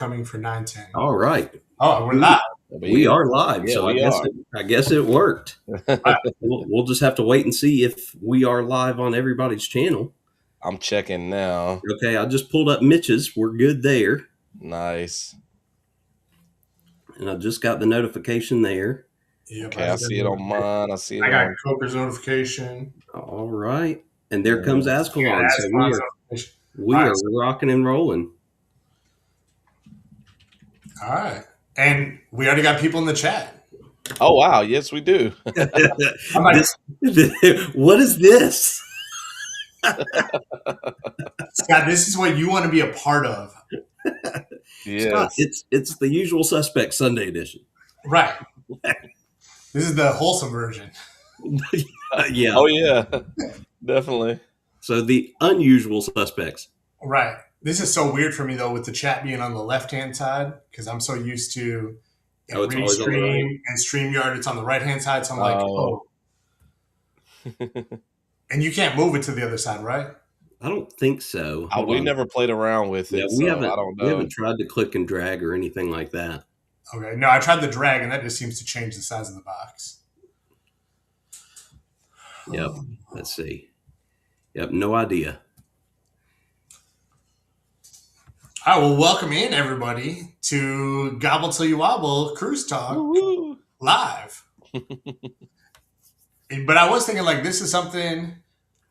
coming for 910. All right. Oh, we're live. We are live, Yeah, so we are. I guess it worked. We'll just have to wait and see if we are live on everybody's channel. I'm checking now. Okay, I just pulled up Mitch's. We're good there. Nice. And I just got the notification there. Yep, Okay, I see it on mine. I see it I got on. Coker's notification. All right. And there comes Azkhalon. So we are rocking and rolling. All right. And we already got people in the chat. Oh, wow. Yes, we do. I'm like, what is this? Scott, this is what you want to be a part of. Yes. It's the usual suspect Sunday edition. Right. This is the wholesome version. Yeah. Oh, yeah. Definitely. So the unusual suspects. Right. This is so weird for me, though, with the chat being on the left-hand side, because I'm so used to Restream and StreamYard, it's on the right-hand side. So I'm like, oh. And you can't move it to the other side, right? I don't think so. We never played around with it. We I don't know. We haven't tried to click and drag or anything like that. Okay. No, I tried the drag, and that just seems to change the size of the box. Yep. Let's see. Yep. No idea. All right. Well, welcome in, everybody, to Gobble Till You Wobble Cruise Talk live. But I was thinking, like, this is something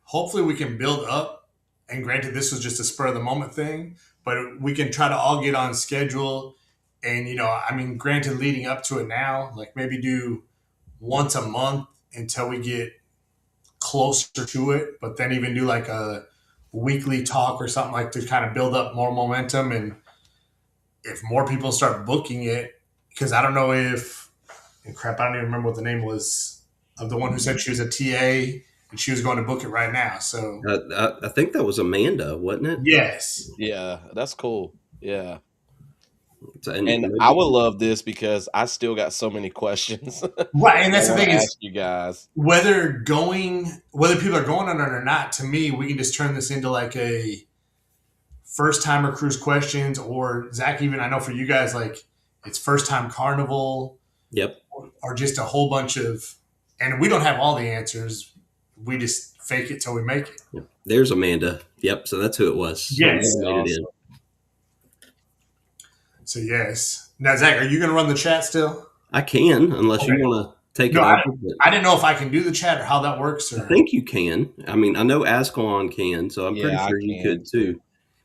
hopefully we can build up. And granted, this was just a spur of the moment thing, but we can try to all get on schedule. And, granted, leading up to it now, like maybe do once a month until we get closer to it, but then even do like a weekly talk or something, like to kind of build up more momentum. And if more people start booking it, because I don't know I don't even remember what the name was of the one who said she was a TA and she was going to book it right now. So I think that was Amanda, wasn't it? Yes. Yeah, that's cool. Yeah. And I would love this because I still got so many questions. Right, and that's the thing is, you guys, whether people are going on it or not, to me, we can just turn this into like a first timer cruise questions, or Zach, even I know for you guys, like it's first time carnival. Yep. Or just a whole bunch of, and we don't have all the answers. We just fake it till we make it. Yep. There's Amanda. Yep. So that's who it was. Yes. Awesome. So yes. Now, Zach, are you going to run the chat still? I can, unless you want to take it over. I didn't know if I can do the chat or how that works. Or... I think you can. I mean, I know Azkhalon can, so I'm pretty sure you could too.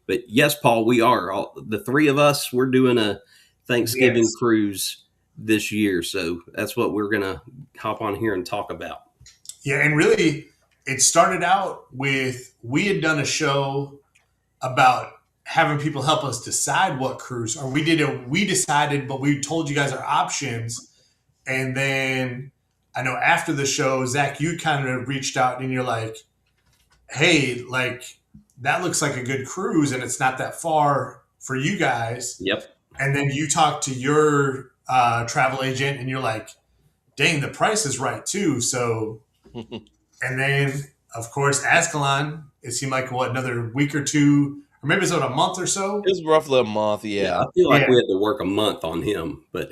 But yes, Paul, we are. The three of us, we're doing a Thanksgiving cruise this year. So that's what we're going to hop on here and talk about. Yeah, and really, it started out with, we had done a show about having people help us decide what cruise, or we decided, but we told you guys our options. And then I know after the show, Zach, you kind of reached out and you're like, hey, like that looks like a good cruise and it's not that far for you guys. Yep. And then you talked to your travel agent and you're like, dang, the price is right too. So, and then of course, Azkhalon, it seemed like another week or two, or maybe it's about a month or so. It was roughly a month, yeah. I feel like we had to work a month on him, but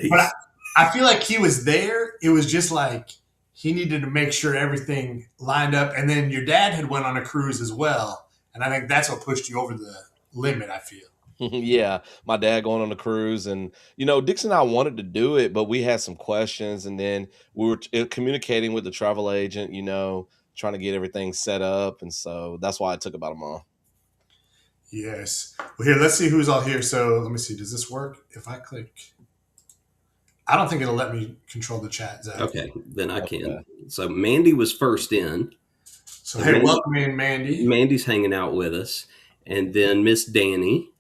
I feel like he was there. It was just like he needed to make sure everything lined up. And then your dad had went on a cruise as well, and I think that's what pushed you over the limit, I feel. Yeah, my dad going on the cruise, and Dixon and I wanted to do it, but we had some questions, and then we were communicating with the travel agent, trying to get everything set up, and so that's why it took about a month. Yes. Well, here, let's see who's all here. So let me see. Does this work? If I click, I don't think it'll let me control the chat, Zach. Okay, then I can. So Mandy was first in. So hey, welcome in, Mandy. Mandy's hanging out with us, and then Miss Danny,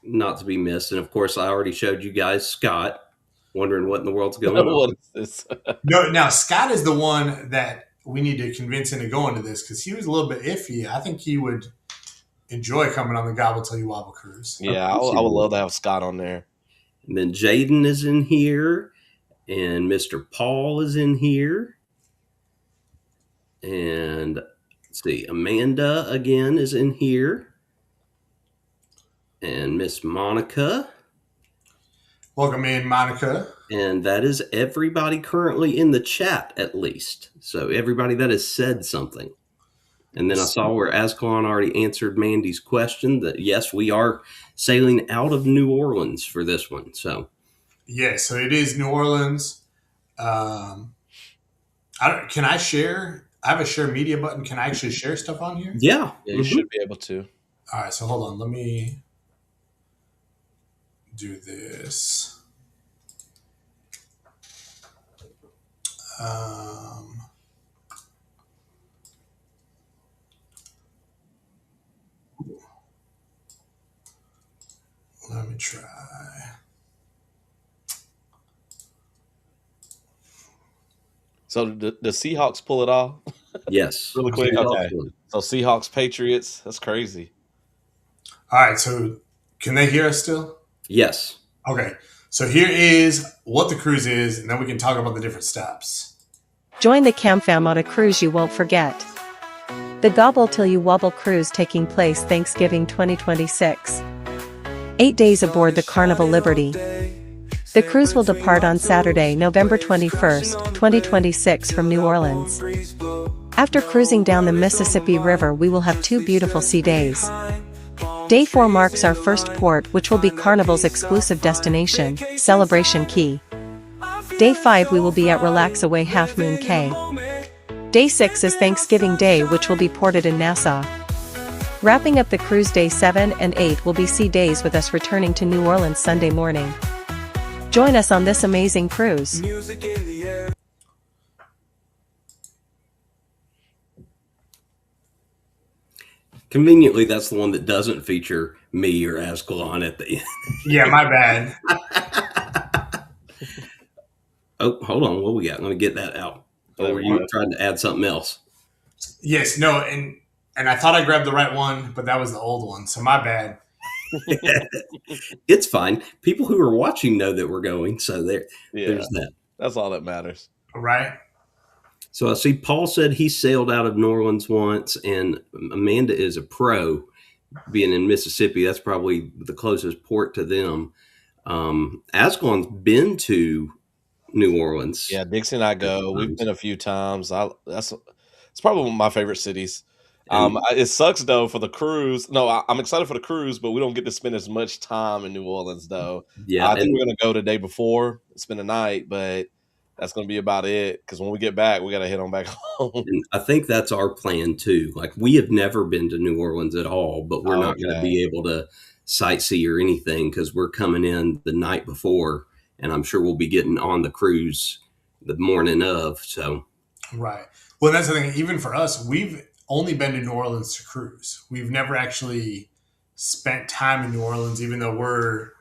not to be missed, and of course I already showed you guys Scott. Wondering what in the world's going on. What is this? No, now Scott is the one that we need to convince into going to this because he was a little bit iffy. I think he would enjoy coming on the Gobble Till You Wobble cruise. Yeah, I would love to have Scott on there. And then Jaden is in here, and Mr. Paul is in here. And let's see, Amanda again is in here. And Miss Monica. Welcome in, Monica. And that is everybody currently in the chat, at least. So everybody that has said something. And then I saw where Azkhalon already answered Mandy's question that, yes, we are sailing out of New Orleans for this one. So, so it is New Orleans. Can I share? I have a share media button. Can I actually share stuff on here? Yeah. You should be able to. All right, so hold on. Let me do this. Let me try. So the Seahawks pull it off? Yes. Really quick? Okay. So Seahawks, Patriots, that's crazy. All right, so can they hear us still? Yes. Okay, so here is what the cruise is, and then we can talk about the different stops. Join the Cam Fam on a cruise you won't forget. The Gobble Till You Wobble cruise taking place Thanksgiving 2026. 8 days aboard the Carnival Liberty. The cruise will depart on Saturday, November 21st, 2026 from New Orleans. After cruising down the Mississippi River, we will have 2 beautiful sea days. Day 4 marks our first port, which will be Carnival's exclusive destination, Celebration Key. Day 5 we will be at Relaxaway Half Moon Cay. Day 6 is Thanksgiving Day, which will be ported in Nassau. Wrapping up the cruise, Day 7 and 8 will be sea days, with us returning to New Orleans Sunday morning. Join us on this amazing cruise. Conveniently, that's the one that doesn't feature me or Azkhalon at the end. Yeah, my bad. Oh, hold on. What we got? Let me get that out. Or were you trying to add something else? Yes, no, and I thought I grabbed the right one, but that was the old one, so my bad. It's fine. People who are watching know that we're going, so there's that. That's all that matters. Right. So I see Paul said he sailed out of New Orleans once, and Amanda is a pro being in Mississippi. That's probably the closest port to them. Azkhalon's been to New Orleans. Yeah, Dixie and I go. We've been a few times. It's probably one of my favorite cities. It sucks though for the cruise. No, I'm excited for the cruise, but we don't get to spend as much time in New Orleans though. Yeah, I think we're gonna go the day before, spend a night, but that's gonna be about it. Because when we get back, we gotta head on back home. And I think that's our plan too. Like, we have never been to New Orleans at all, but we're not going to be able to sightsee or anything because we're coming in the night before, and I'm sure we'll be getting on the cruise the morning of. So, right. Well, that's the thing. Even for us, we've only been to New Orleans to cruise. We've never actually spent time in New Orleans, even though we're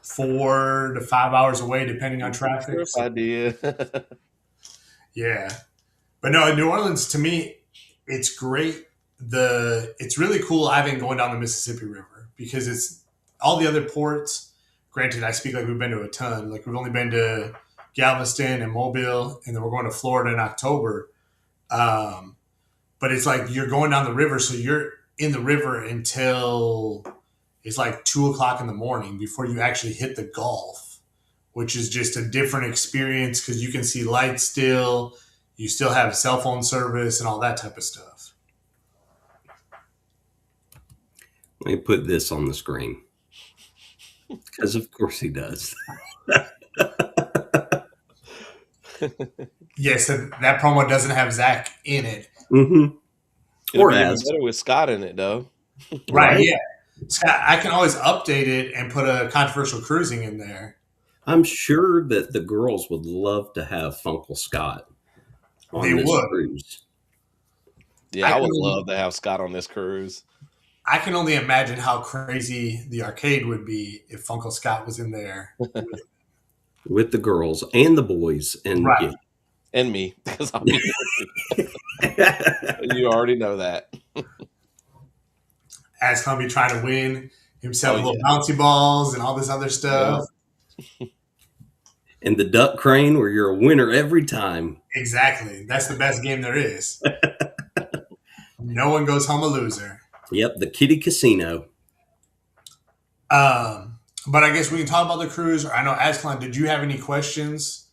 4 to 5 hours away, depending on traffic. Idea. Yeah. But no, New Orleans, to me, it's great. It's really cool having going down the Mississippi River because it's all the other ports. Granted, I speak like we've been to a ton. Like, we've only been to Galveston and Mobile, and then we're going to Florida in October. But it's like you're going down the river, so you're in the river until it's like 2:00 in the morning before you actually hit the Gulf, which is just a different experience because you can see lights still. You still have cell phone service and all that type of stuff. let me put this on the screen because, of course, he does. Yes, that promo doesn't have Zach in it. Mm-hmm. Or better with Scott in it, though. Right? Yeah. Scott, I can always update it and put a controversial cruising in there. I'm sure that the girls would love to have Funkle Scott on this cruise. Yeah, I would love to have Scott on this cruise. I can only imagine how crazy the arcade would be if Funkle Scott was in there. With the girls and the boys. And, right. And me, because I'll be you already know that. Azkhalon be trying to win himself little bouncy balls and all this other stuff. Yeah. And the duck crane where you're a winner every time. Exactly. That's the best game there is. No one goes home a loser. Yep, the Kitty Casino. But I guess we can talk about the cruise. I know, Azkhalon, did you have any questions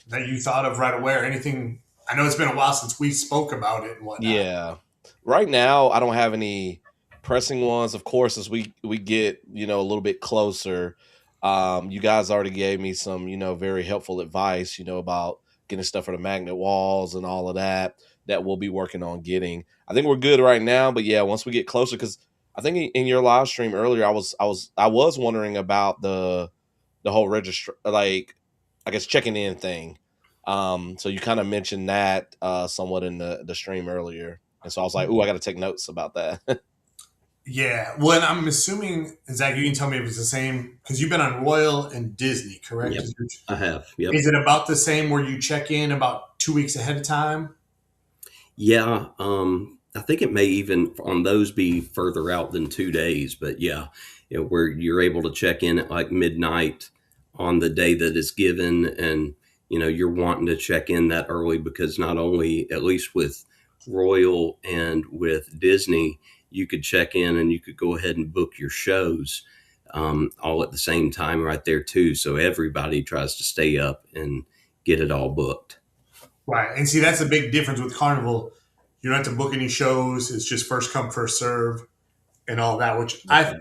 that you thought of right away or anything? I know it's been a while since we spoke about it and whatnot. Yeah. Right now, I don't have any pressing ones. Of course, as we get, a little bit closer, you guys already gave me some, very helpful advice, about getting stuff for the magnet walls and all of that we'll be working on getting. I think we're good right now, but yeah, once we get closer, because I think in your live stream earlier, I was wondering about the whole register, like, I guess, checking in thing. So you kind of mentioned that somewhat in the stream earlier. And so I was like, "Ooh, I got to take notes about that." Yeah. Well, and I'm assuming, Zach, you can tell me if it's the same, because you've been on Royal and Disney, correct? Yep, I have. Yep. Is it about the same where you check in about 2 weeks ahead of time? Yeah. I think it may even on those be further out than 2 days, but yeah, where you're able to check in at like midnight on the day that is given. And, you're wanting to check in that early because not only, at least with Royal and with Disney, you could check in and you could go ahead and book your shows all at the same time right there too. So everybody tries to stay up and get it all booked. Right. And see, that's a big difference with Carnival. You don't have to book any shows. It's just first come, first serve and all that, which I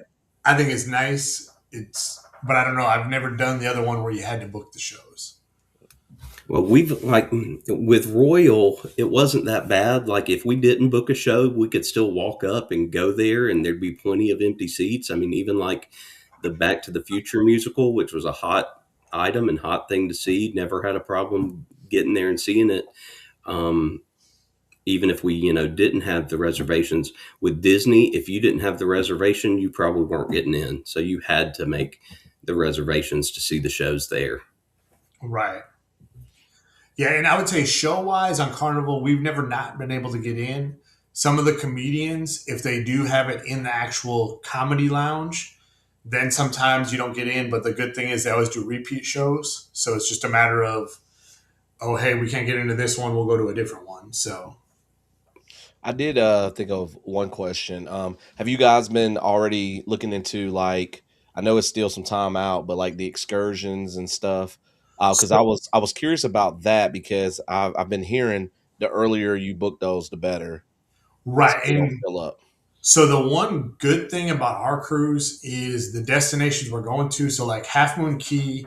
think is nice. But I don't know. I've never done the other one where you had to book the shows. Well, we've like with Royal, it wasn't that bad. Like if we didn't book a show, we could still walk up and go there and there'd be plenty of empty seats. I mean, even like the Back to the Future musical, which was a hot item and hot thing to see, never had a problem getting there and seeing it. Even if we, didn't have the reservations. With Disney, if you didn't have the reservation, you probably weren't getting in. So you had to make the reservations to see the shows there. Right. Yeah, and I would say show-wise on Carnival, we've never not been able to get in. Some of the comedians, if they do have it in the actual comedy lounge, then sometimes you don't get in. But the good thing is they always do repeat shows. So it's just a matter of, oh, hey, we can't get into this one. We'll go to a different one. So I did think of one question. Have you guys been already looking into, like, I know it's still some time out, but like the excursions and stuff? Because I was curious about that because I've been hearing the earlier you book those, the better. Right. So they don't fill up. So the one good thing about our cruise is the destinations we're going to. So like Half Moon Cay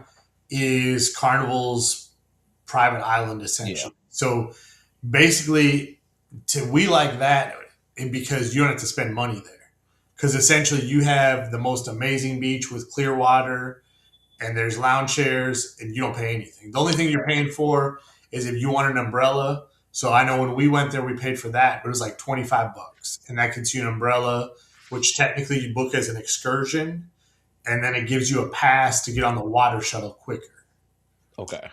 is Carnival's private island, essentially. Yeah. So basically, we like that because you don't have to spend money there. Because essentially you have the most amazing beach with clear water and there's lounge chairs and you don't pay anything. The only thing you're paying for is if you want an umbrella. So I know when we went there, we paid for that, but it was like $25, and that gets you an umbrella, which technically you book as an excursion, and then it gives you a pass to get on the water shuttle quicker. Okay.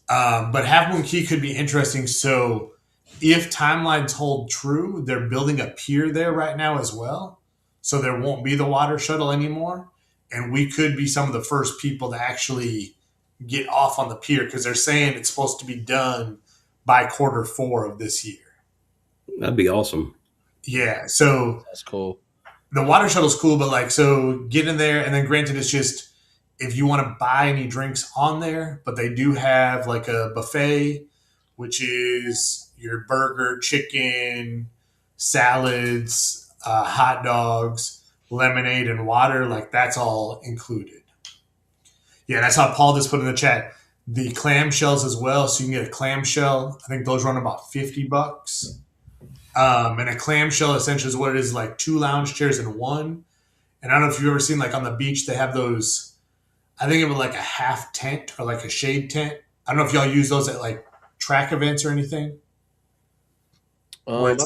But Half Moon Cay could be interesting. So if timelines hold true, they're building a pier there right now as well. So there won't be the water shuttle anymore. And we could be some of the first people to actually get off on the pier because they're saying it's supposed to be done by Q4 of this year. That'd be awesome. Yeah. So that's cool. The water shuttle's cool, but so get in there, and then granted, it's just if you want to buy any drinks on there, but they do have like a buffet, which is your burger, chicken, salads, hot dogs, lemonade, and water. Like that's all included. Yeah, that's how Paul just put in the chat. The clamshells as well, so you can get a clamshell. I think those run about $50. And a clamshell essentially is what it is, like 2 lounge chairs in one. And I don't know if you've ever seen, like on the beach, they have those, I think of it like a half tent or like a shade tent. I don't know if y'all use those at like track events or anything. I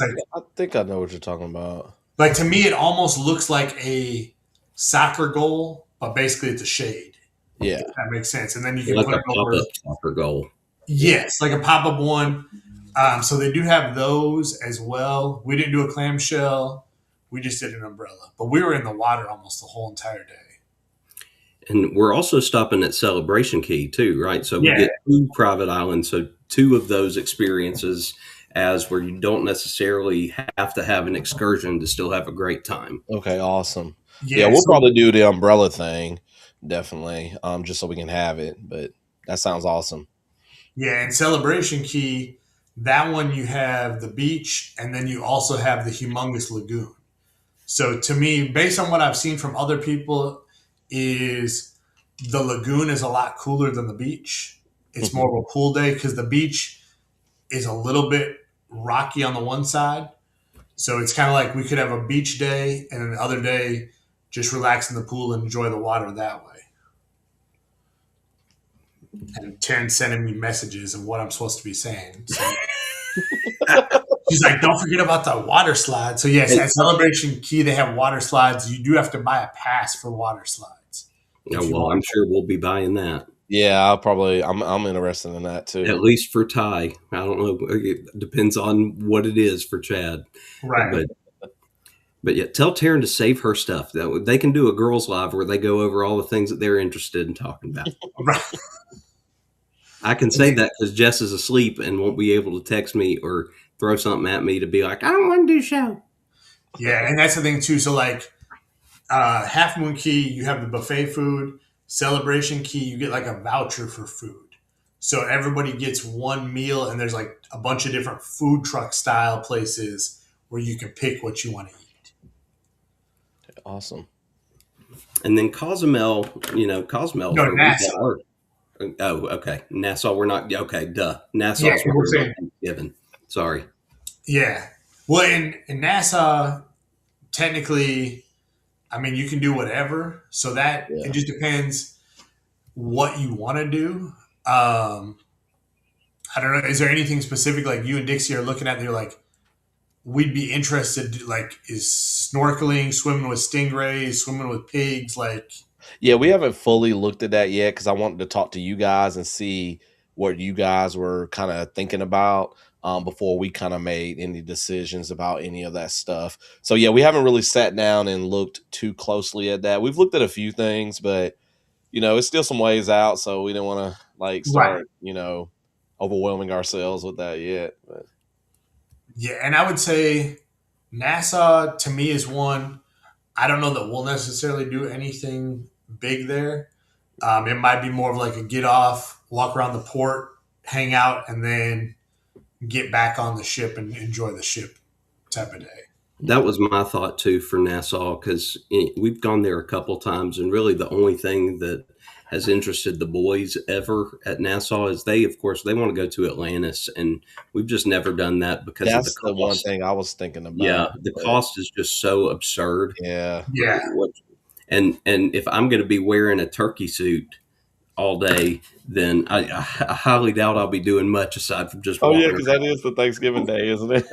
think I know what you're talking about. Like to me, it almost looks like a soccer goal, but basically it's a shade. Yeah. If that makes sense. And then you can like put a pop-up soccer goal. Yes, like a pop-up one. So they do have those as well. We didn't do a clamshell. We just did an umbrella. But we were in the water almost the whole entire day. And we're also stopping at Celebration Cay too, right? So we get 2 private islands. So 2 of those experiences as where you don't necessarily have to have an excursion to still have a great time. Okay, awesome. Yeah, we'll probably do the umbrella thing, definitely, just so we can have it. But that sounds awesome. Yeah, and Celebration Key, that one you have the beach, and then you also have the humongous lagoon. So to me, based on what I've seen from other people, is the lagoon is a lot cooler than the beach. It's more of a pool day because the beach is a little bit rocky on the one side. So it's kind of like we could have a beach day and then the other day just relax in the pool and enjoy the water that way. And Taryn's sending me messages of what I'm supposed to be saying. So she's like, don't forget about the water slide. So yes, at Celebration Key, they have water slides. You do have to buy a pass for water slides. Oh, well, I'm sure we'll be buying that. Yeah, I'm interested in that too. At least for Ty. I don't know. It depends on what it is for Chad. Right. But yeah, tell Taryn to save her stuff. They can do a girls' live where they go over all the things that they're interested in talking about. Right. I can say that because Jess is asleep and won't be able to text me or throw something at me to be like, I don't want to do a show. Yeah, and that's the thing too. So like Half Moon Key, you have the buffet food. Celebration Key, you get like a voucher for food. So everybody gets one meal, and there's like a bunch of different food truck style places where you can pick what you want to eat. Awesome. And then Cozumel, Cozumel. No, Nassau. Oh, okay. Nassau, we're not. Okay, duh. Nassau's where we're saying Thanksgiving. Sorry. Yeah. Well, in Nassau, technically, I mean, you can do whatever. So that it just depends what you want to do. I don't know. Is there anything specific like you and Dixie are looking at? They're like, we'd be interested. Like, is snorkeling, swimming with stingrays, swimming with pigs, like. Yeah, we haven't fully looked at that yet because I wanted to talk to you guys and see what you guys were kind of thinking about before we kind of made any decisions about any of that stuff. So yeah, we haven't really sat down and looked too closely at that. We've looked at a few things, but it's still some ways out, so we didn't want to start, overwhelming ourselves with that yet. But. Yeah, and I would say Nassau to me is one. I don't know that we'll necessarily do anything big there. It might be more of like a get off, walk around the port, hang out, and then get back on the ship and enjoy the ship type of day. That was my thought too for Nassau because we've gone there a couple times, and really the only thing that has interested the boys ever at Nassau is they want to go to Atlantis, and we've just never done that because that's of the cost. The one thing I was thinking about. Yeah, the cost is just so absurd. Yeah. And if I'm going to be wearing a turkey suit all day, then I highly doubt I'll be doing much aside from just. Oh yeah, because that is the Thanksgiving day, isn't it?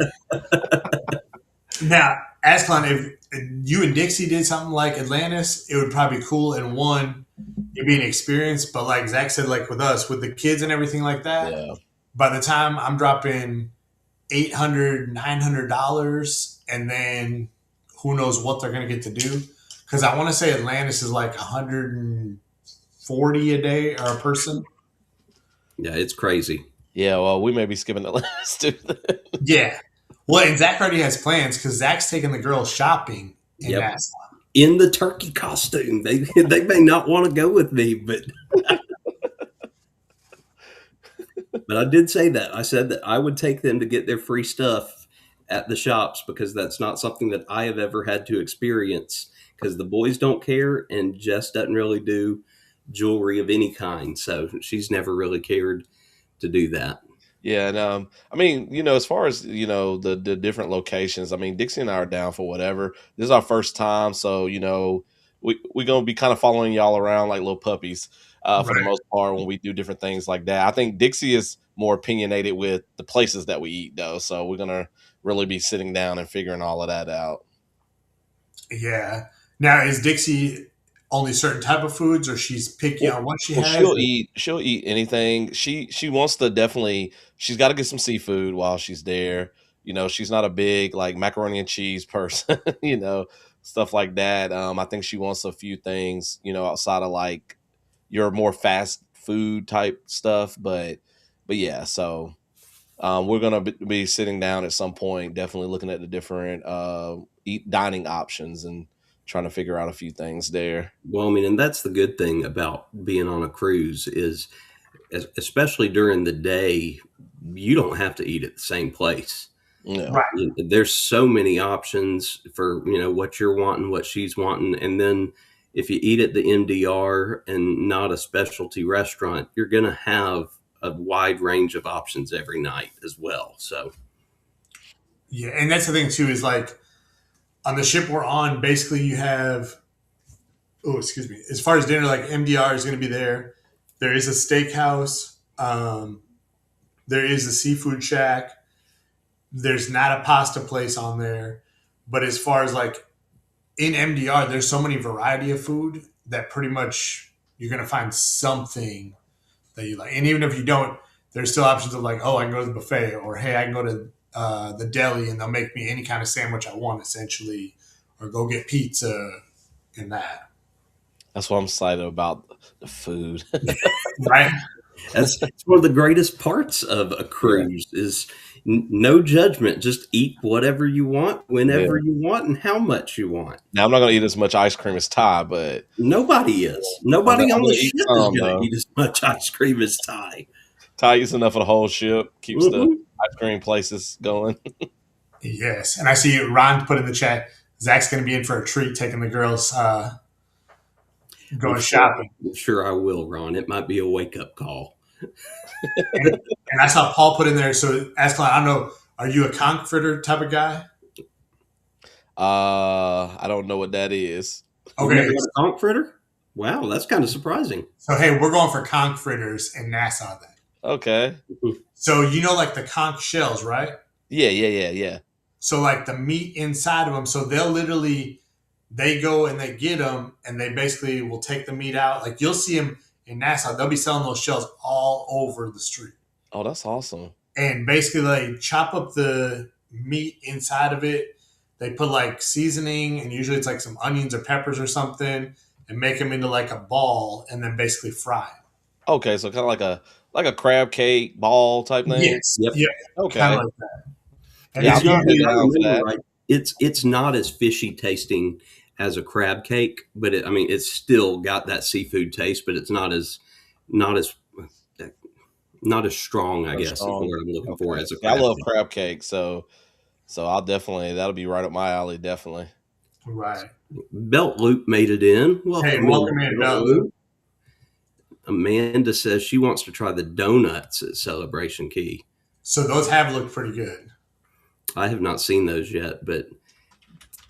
Now, Azkhalon, if you and Dixie did something like Atlantis, it would probably be cool. And one, it'd be an experience. But like Zach said, like with us, with the kids and everything like that, by the time I'm dropping $800, $900, and then who knows what they're going to get to do. Because I want to say Atlantis is like $140 a day or a person. Yeah, it's crazy. Yeah, well, we may be skipping Atlantis too. Yeah. Well, and Zach already has plans because Zach's taking the girls shopping in Nassau. In the turkey costume. They may not want to go with me, but but I did say that. I said that I would take them to get their free stuff at the shops because that's not something that I have ever had to experience because the boys don't care and Jess doesn't really do jewelry of any kind. So she's never really cared to do that. Yeah, and I mean, as far as the different locations, I mean, Dixie and I are down for whatever. This is our first time, so we're gonna be kind of following y'all around like little puppies for the most part when we do different things like that. I think Dixie is more opinionated with the places that we eat, though, so we're gonna really be sitting down and figuring all of that out. Yeah. Now, is Dixie only certain type of foods, or she's picky on what she has? She'll eat anything. She wants to definitely. She's got to get some seafood while she's there. She's not a big like macaroni and cheese person. Stuff like that. I think she wants a few things. Outside of like your more fast food type stuff. But yeah. So we're gonna be sitting down at some point, definitely looking at the different dining options and trying to figure out a few things there. Well, I mean, and that's the good thing about being on a cruise is, especially during the day, you don't have to eat at the same place. No. Right. There's so many options for, what you're wanting, what she's wanting. And then if you eat at the MDR and not a specialty restaurant, you're going to have a wide range of options every night as well. So, yeah. And that's the thing too, is like on the ship we're on, basically you have, as far as dinner, like MDR is going to be there. There is a steakhouse. There is a seafood shack. There's not a pasta place on there. But as far as like in MDR, there's so many variety of food that pretty much you're going to find something that you like. And even if you don't, there's still options of like, oh, I can go to the buffet, or hey, I can go to the deli and they'll make me any kind of sandwich I want, essentially, or go get pizza and that. That's what I'm excited about, the food. Right. That's one of the greatest parts of a cruise is no judgment. Just eat whatever you want, whenever you want, and how much you want. Now, I'm not going to eat as much ice cream as Ty, but nobody is. Nobody on the ship is going to eat as much ice cream as Ty. Ty eats enough of the whole ship, keeps the ice cream places going. Yes. And I see Ron put in the chat, Zach's going to be in for a treat taking the girls going shopping. I'm sure I will, Ron. It might be a wake-up call. and I saw Paul put in there, so Azkhalon, I don't know, are you a conch fritter type of guy? I don't know what that is. Okay. A conch fritter? Wow, that's kind of surprising. So, hey, we're going for conch fritters in Nassau then. Okay. So, like the conch shells, right? Yeah. So, like the meat inside of them, so they go and they get them, and they basically will take the meat out. Like you'll see them in Nassau, they'll be selling those shells all over the street. Oh, that's awesome. And basically they chop up the meat inside of it. They put like seasoning, and usually it's like some onions or peppers or something, and make them into like a ball and then basically fry them. Okay, so kind of like a crab cake ball type thing? Yes. Yep. Okay. Kind of like that. And yeah, it's not as fishy tasting as a crab cake, but it's still got that seafood taste, but it's not as strong, I guess, is what I'm looking for as a crab I love cake. crab cake, so I'll definitely, that'll be right up my alley, definitely. Right. Belt Loop made it in. Welcome in, Belt Loop. Amanda says she wants to try the donuts at Celebration Key. So those have looked pretty good. I have not seen those yet, but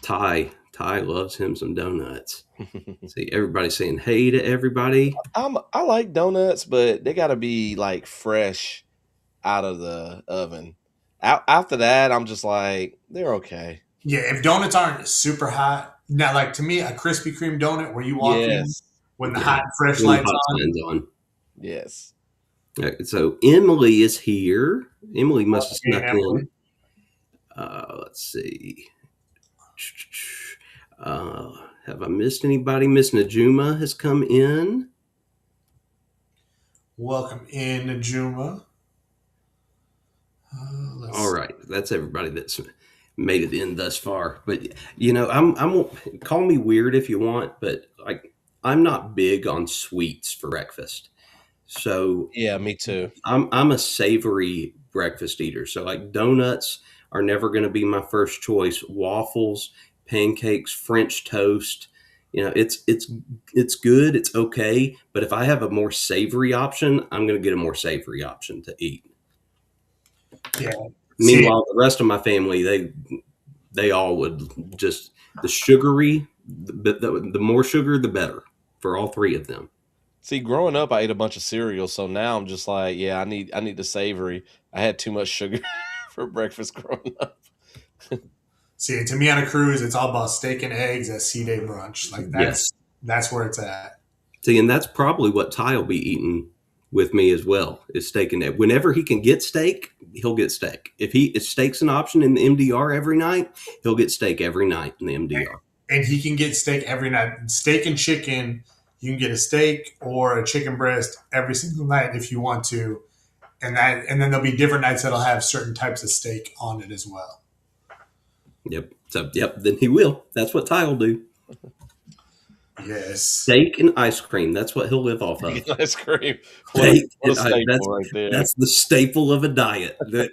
Ty loves him some donuts. See, everybody's saying hey to everybody. I like donuts, but they got to be like fresh out of the oven. After that, I'm just like, they're okay. Yeah, if donuts aren't super hot, now like to me, a Krispy Kreme donut where you walk in when the hot and fresh lights on. Yes. So Emily is here. Emily must have snuck in. Let's see. Have I missed anybody? Miss Najuma has come in. Welcome in, Najuma. All right, that's everybody that's made it in thus far. But I'm call me weird if you want, but I'm not big on sweets for breakfast. So yeah, me too. I'm a savory breakfast eater. So like donuts are never going to be my first choice. Waffles, pancakes, French toast. It's good. It's okay. But if I have a more savory option, I'm going to get a more savory option to eat. Yeah. Meanwhile, the rest of my family, they all would just the sugary, the more sugar, the better for all three of them. See, growing up, I ate a bunch of cereal, so now I'm just like, yeah, I need the savory. I had too much sugar for breakfast growing up. See, to me on a cruise, it's all about steak and eggs at Sea Day brunch. Like that's where it's at. See, and that's probably what Ty will be eating with me as well, is steak and egg. Whenever he can get steak, he'll get steak. If steak's an option in the MDR every night, he'll get steak every night in the MDR. And he can get steak every night. Steak and chicken, you can get a steak or a chicken breast every single night if you want to. And then there'll be different nights that'll have certain types of steak on it as well. Yep. So, then he will. That's what Ty will do. Yes. Steak and ice cream. That's what he'll live off of. Ice cream. Steak What a staple right there. That's the staple of a diet. That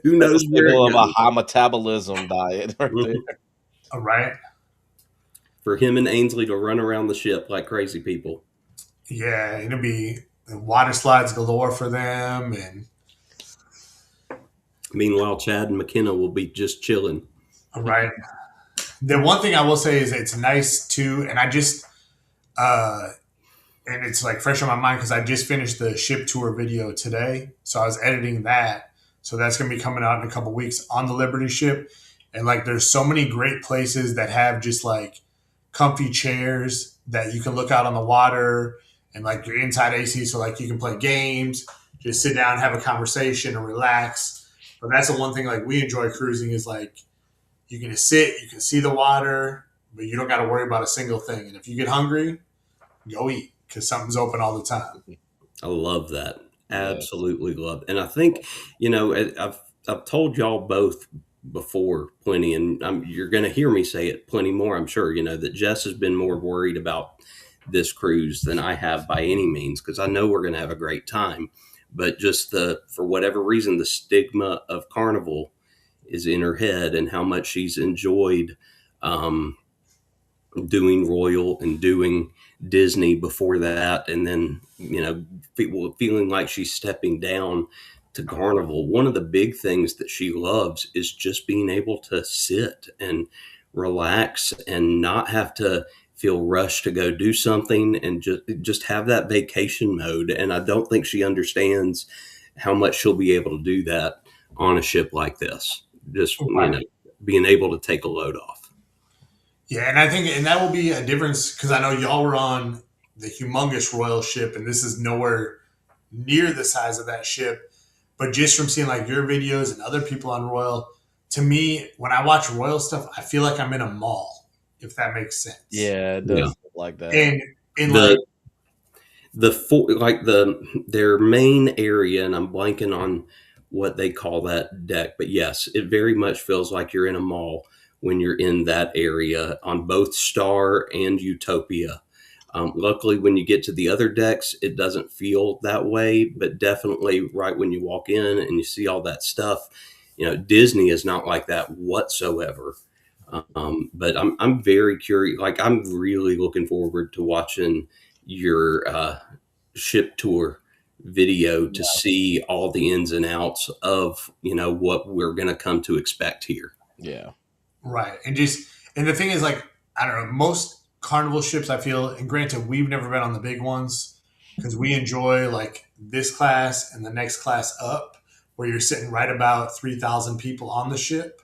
who knows where it of goes. a high metabolism diet right there. All right. For him and Ainsley to run around the ship like crazy people. Yeah, it'll be water slides galore for them, and meanwhile, Chad and McKenna will be just chilling. All right. The one thing I will say is it's nice too, and I just and it's like fresh on my mind because I just finished the ship tour video today, so I was editing that. So that's going to be coming out in a couple weeks on the Liberty ship, and like there's so many great places that have just like comfy chairs that you can look out on the water, and like your inside AC, so like you can play games, just sit down, have a conversation, and relax. But that's the one thing like we enjoy cruising is like you can just sit, you can see the water, but you don't got to worry about a single thing. And if you get hungry, go eat because something's open all the time. I love that. Absolutely love it. And I think, I've told y'all both before plenty, and you're going to hear me say it plenty more, I'm sure, that Jess has been more worried about this cruise than I have by any means, because I know we're going to have a great time. But just for whatever reason, the stigma of Carnival is in her head, and how much she's enjoyed doing Royal and doing Disney before that, and then feeling like she's stepping down to Carnival. One of the big things that she loves is just being able to sit and relax and not have to feel rushed to go do something, and just have that vacation mode. And I don't think she understands how much she'll be able to do that on a ship like this. Just being able to take a load off. Yeah, and I think that will be a difference because I know y'all were on the humongous Royal ship, and this is nowhere near the size of that ship. But just from seeing like your videos and other people on Royal, to me, when I watch Royal stuff, I feel like I'm in a mall, if that makes sense. Yeah, it does look like that. And their main area, and I'm blanking on what they call that deck, but yes, it very much feels like you're in a mall when you're in that area on both Star and Utopia. Luckily, when you get to the other decks, it doesn't feel that way, but definitely right when you walk in and you see all that stuff, Disney is not like that whatsoever. But I'm very curious. Like, I'm really looking forward to watching your ship tour video to see all the ins and outs of what we're going to come to expect here. Yeah, right. And the thing is, like, I don't know, most Carnival ships, I feel, and granted we've never been on the big ones because we enjoy like this class and the next class up where you're sitting right about 3,000 people on the ship.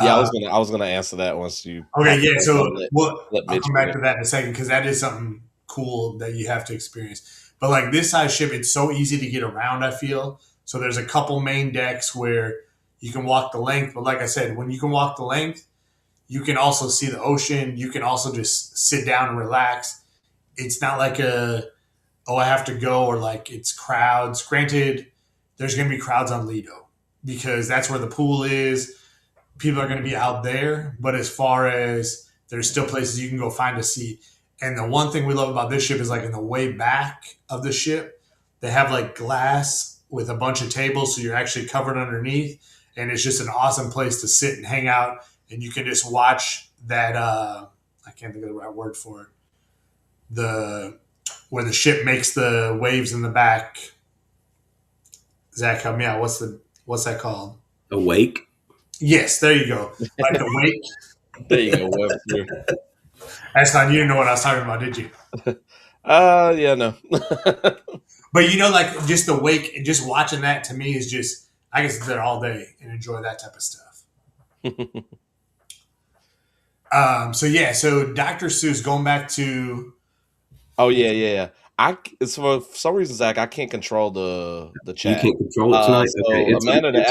Yeah, I was gonna answer that once you. Okay, yeah. So I'll come back to that in a second because that is something cool that you have to experience. But like this size ship, it's so easy to get around, I feel. So there's a couple main decks where you can walk the length. But like I said, when you can walk the length, you can also see the ocean. You can also just sit down and relax. It's not like I have to go, or like it's crowds. Granted, there's going to be crowds on Lido because that's where the pool is. People are going to be out there. But as far as there's still places you can go find a seat. And the one thing we love about this ship is like in the way back of the ship, they have like glass with a bunch of tables. So you're actually covered underneath. And it's just an awesome place to sit and hang out. And you can just watch that. I can't think of the right word for it. Where the ship makes the waves in the back. Zach, help me out. What's that called? A wake? Yes, there you go. Like the wake. There you go. Azkhalon, you didn't know what I was talking about, did you? Yeah, no. But like just the wake, just watching that to me is just, I can sit there all day and enjoy that type of stuff. So Dr. Seuss, going back to. Oh yeah. It's for some reason, Zach, I can't control the chat. You can't control it tonight. So okay. Amanda, to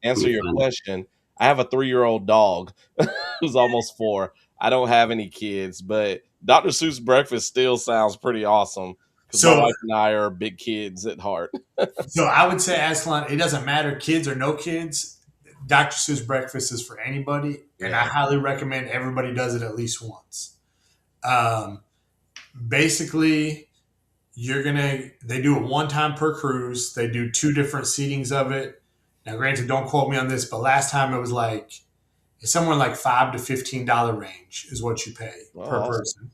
answer your question, I have a 3-year-old dog who's almost 4. I don't have any kids, but Dr. Seuss breakfast still sounds pretty awesome because my wife and I are big kids at heart. So I would say, Azkhalon, it doesn't matter, kids or no kids. Dr. Seuss breakfast is for anybody, and I highly recommend everybody does it at least once. Basically, they do it one time per cruise. They do 2 different seatings of it. Now, granted, don't quote me on this, but last time it was like it's somewhere like $5 to $15 range is what you pay per person.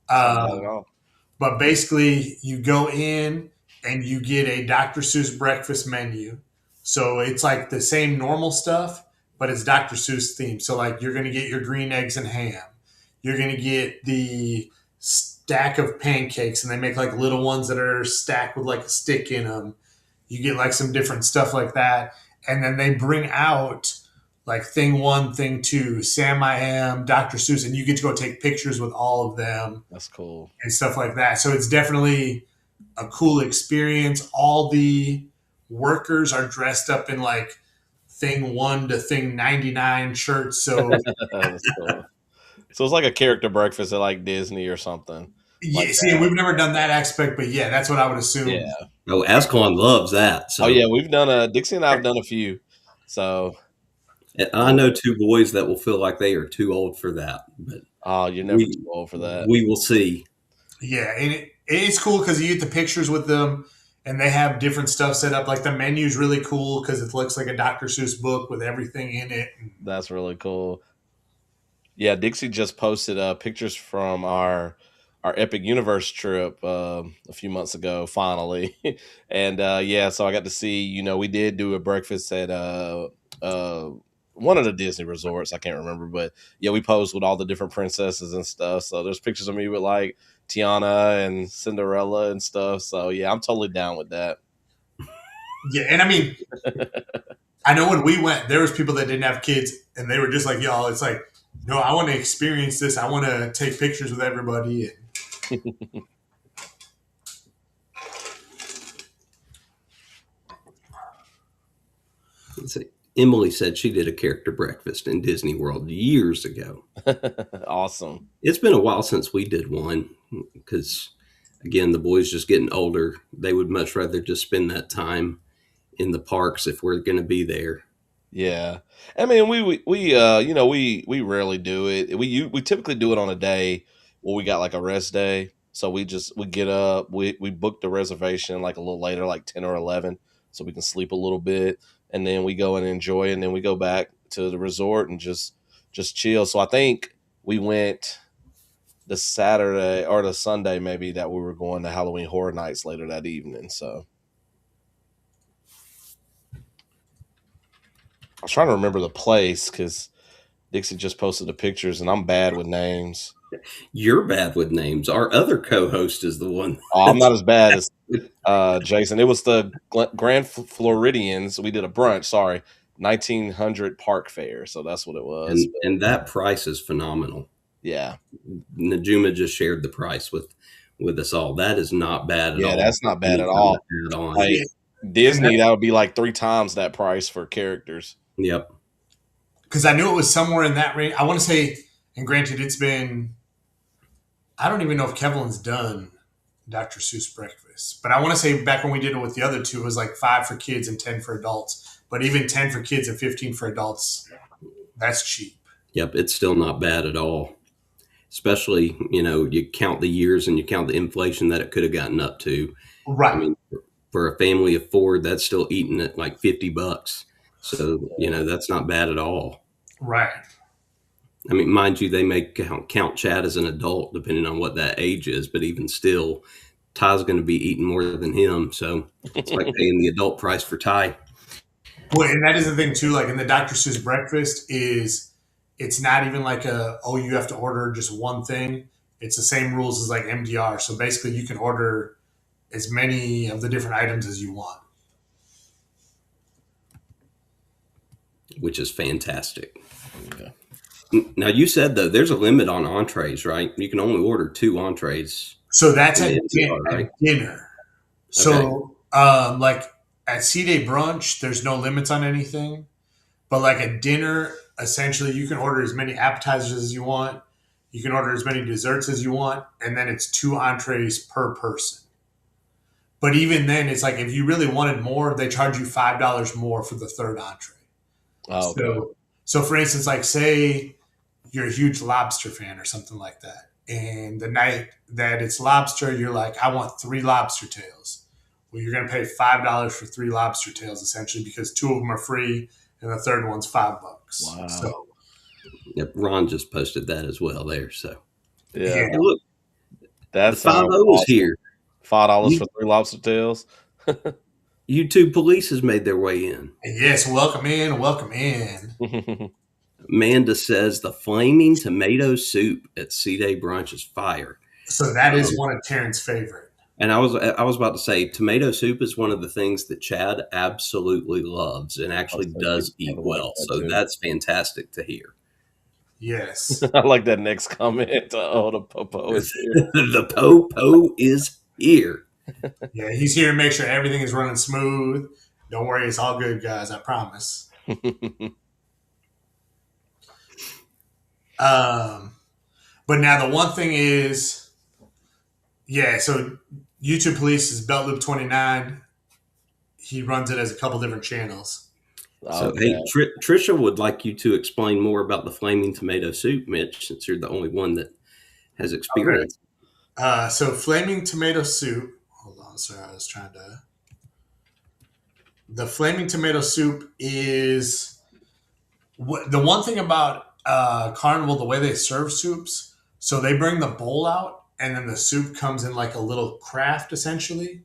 But basically, you go in and you get a Dr. Seuss breakfast menu. So it's like the same normal stuff, but it's Dr. Seuss themed. So like you're going to get your green eggs and ham. You're going to get the stack of pancakes, and they make like little ones that are stacked with like a stick in them. You get like some different stuff like that. And then they bring out like thing 1, thing 2, Sam I Am, Dr. Seuss, and you get to go take pictures with all of them. That's cool. And stuff like that. So it's definitely a cool experience. All the workers are dressed up in like thing 1 to thing 99 shirts. So That's cool. So it's like a character breakfast at like Disney or something. Yeah, like see, we've never done that aspect, but yeah, that's what I would assume. Yeah. Oh, Azkhalon loves that. So. Oh yeah, we've done Dixie and I have done a few. So I know 2 boys that will feel like they are too old for that. But you're never too old for that. We will see. Yeah, and it's cool because you get the pictures with them, and they have different stuff set up. Like the menu's really cool because it looks like a Dr. Seuss book with everything in it. That's really cool. Yeah, Dixie just posted pictures from our Epic Universe trip a few months ago, finally. And so I got to see, we did do a breakfast at one of the Disney resorts. I can't remember, but yeah, we posed with all the different princesses and stuff. So there's pictures of me with like Tiana and Cinderella and stuff. So yeah, I'm totally down with that. Yeah, and I mean, I know when we went, there was people that didn't have kids, and they were just like, y'all, it's like, no, I want to experience this. I want to take pictures with everybody. Let's see. Emily said she did a character breakfast in Disney World years ago. Awesome. It's been a while since we did one because, again, the boys just getting older. They would much rather just spend that time in the parks if we're going to be there. Yeah, I mean, we rarely do it. We typically do it on a day where we got like a rest day. So we get up, we book the reservation like a little later, like 10 or 11, so we can sleep a little bit, and then we go and enjoy, and then we go back to the resort and just chill. So I think we went the Saturday or the Sunday maybe that we were going to Halloween Horror Nights later that evening. So I was trying to remember the place because Dixie just posted the pictures, and I'm bad with names. You're bad with names. Our other co-host is the one. Oh, I'm not as bad as Jason. It was the Grand Floridians. We did a brunch. Sorry, 1900 Park Fair. So that's what it was. And that price is phenomenal. Yeah, Najuma just shared the price with us all. That is not bad at all. Yeah, that's not bad at all. Like Disney, that would be like 3 times that price for characters. Yep. Because I knew it was somewhere in that range. I want to say, and granted, it's been, I don't even know if Kevlin's done Dr. Seuss breakfast, but I want to say back when we did it with the other 2, it was like 5 for kids and 10 for adults. But even 10 for kids and 15 for adults, that's cheap. Yep, it's still not bad at all. Especially, you count the years and you count the inflation that it could have gotten up to. Right. I mean, for a family of 4, that's still eating at like $50. So, that's not bad at all. Right. I mean, mind you, they may count Chad as an adult depending on what that age is, but even still, Ty's going to be eating more than him. So it's like paying the adult price for Ty. Well, and that is the thing too, like in the Dr. Seuss breakfast it's not even like you have to order just one thing. It's the same rules as like MDR. So basically you can order as many of the different items as you want. Which is fantastic. Okay. Now, you said, though, there's a limit on entrees, right? You can only order 2 entrees. So that's at dinner. So, like at C-Day brunch, there's no limits on anything. But like at dinner, essentially, you can order as many appetizers as you want. You can order as many desserts as you want. And then it's 2 entrees per person. But even then, it's like if you really wanted more, they charge you $5 more for the 3rd entree. Oh, okay. So for instance, like say you're a huge lobster fan or something like that, and the night that it's lobster, you're like, I want 3 lobster tails. Well, you're going to pay $5 for 3 lobster tails essentially because 2 of them are free and the third one's $5. Wow. So, yep, Ron just posted that as well there. So, yeah, hey, look, that the sounds 5-0 is awesome. here. $5 for 3 lobster tails. YouTube police has made their way in. yes, welcome in, welcome in. Amanda says the flaming tomato soup at C-Day brunch is fire. So that is one of Taryn's favorite. And I was about to say, tomato soup is one of the things that Chad absolutely loves and actually does eat well. So that's fantastic to hear. Yes. I like that next comment. Oh, the popo is here. The popo is here. Yeah, he's here to make sure everything is running smooth. Don't worry, it's all good, guys. I promise. But now the one thing is, yeah, so YouTube Police is Belt Loop 29. He runs it as a couple different channels. So, hey, Trisha would like you to explain more about the flaming tomato soup, Mitch, since you're the only one that has experience. Okay. So, flaming tomato soup. Hold on, sorry, I was trying to. The flaming tomato soup is the one thing about Carnival, the way they serve soups. So they bring the bowl out, and then the soup comes in like a little craft, essentially,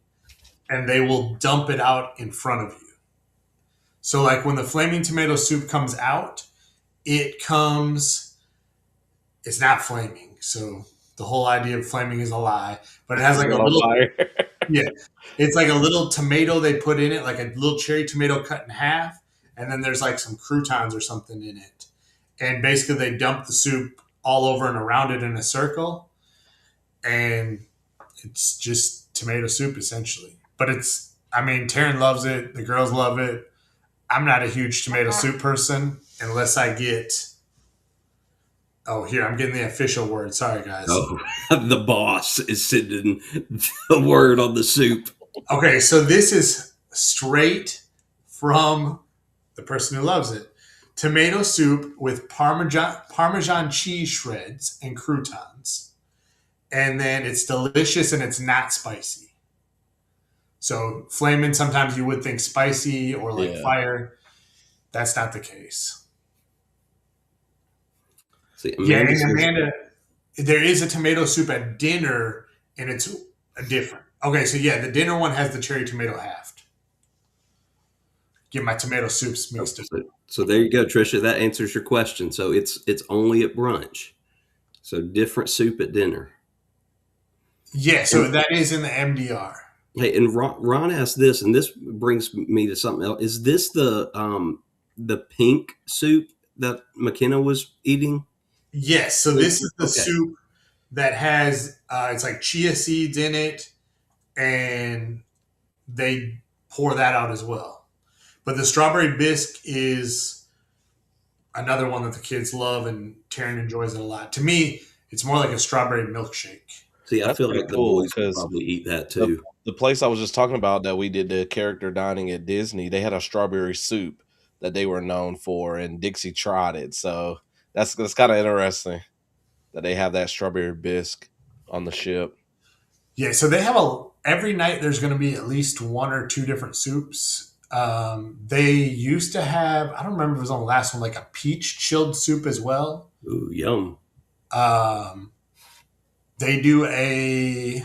and they will dump it out in front of you. So, like when the flaming tomato soup comes out, it's not flaming. So the whole idea of flaming is a lie, but it has like a little, yeah, it's like a little tomato they put in it, like a little cherry tomato cut in half. And then there's like some croutons or something in it. And basically they dump the soup all over and around it in a circle. And it's just tomato soup essentially. But Taryn loves it. The girls love it. I'm not a huge tomato soup person unless I get. Oh, here, I'm getting the official word. Sorry, guys. Oh, the boss is sending the word on the soup. Okay, so this is straight from the person who loves it. Tomato soup with Parmesan cheese shreds and croutons. And then it's delicious and it's not spicy. So flamin', sometimes you would think spicy or like fire. That's not the case. See, Amanda, there is a tomato soup at dinner, and it's different. Okay, so yeah, the dinner one has the cherry tomato halved. Get my tomato soups mixed up. So there you go, Trisha. That answers your question. So it's only at brunch. So different soup at dinner. Yeah, so that is in the MDR. Hey, and Ron asked this, and this brings me to something else. Is this the pink soup that McKenna was eating? Yes. So this is the soup that has it's like chia seeds in it, and they pour that out as well. But the strawberry bisque is another one that the kids love, and Taryn enjoys it a lot. To me, it's more like a strawberry milkshake. See, I feel like the boys could probably eat that too. The place I was just talking about that we did the character dining at Disney, they had a strawberry soup that they were known for, and Dixie tried it. So that's kind of interesting that they have that strawberry bisque on the ship. Yeah, so they have every night there's going to be at least 1 or 2 different soups. They used to have, I don't remember if it was on the last one, like a peach chilled soup as well. Ooh, yum. They do a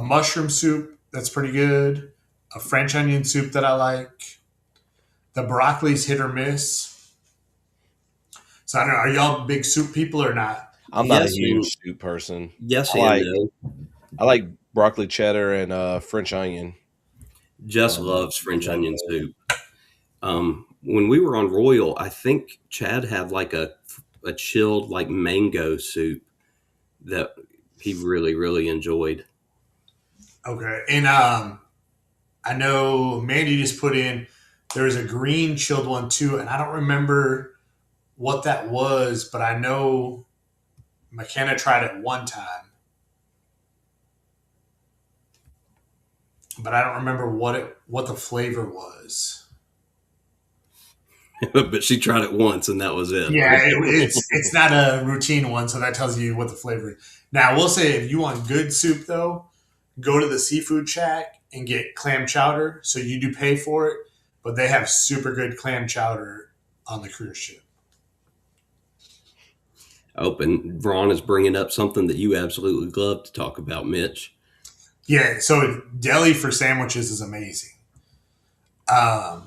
mushroom soup that's pretty good, a French onion soup that I like. The broccoli's hit or miss. So I don't know, are y'all big soup people or not? I'm not a huge soup person. Yes, I like broccoli cheddar and French onion. Jess loves French onion soup. When we were on Royal, I think Chad had like a chilled like mango soup that he really, really enjoyed. Okay. And I know Mandy just put in, there's a green chilled one too, and I don't remember what that was, but I know McKenna tried it one time. But I don't remember what the flavor was. But she tried it once and that was it. Yeah, it's not a routine one, so that tells you what the flavor is. Now, I will say, if you want good soup, though, go to the seafood shack and get clam chowder. So you do pay for it, but they have super good clam chowder on the cruise ship. And Ron is bringing up something that you absolutely love to talk about, Mitch. Yeah, so deli for sandwiches is amazing. And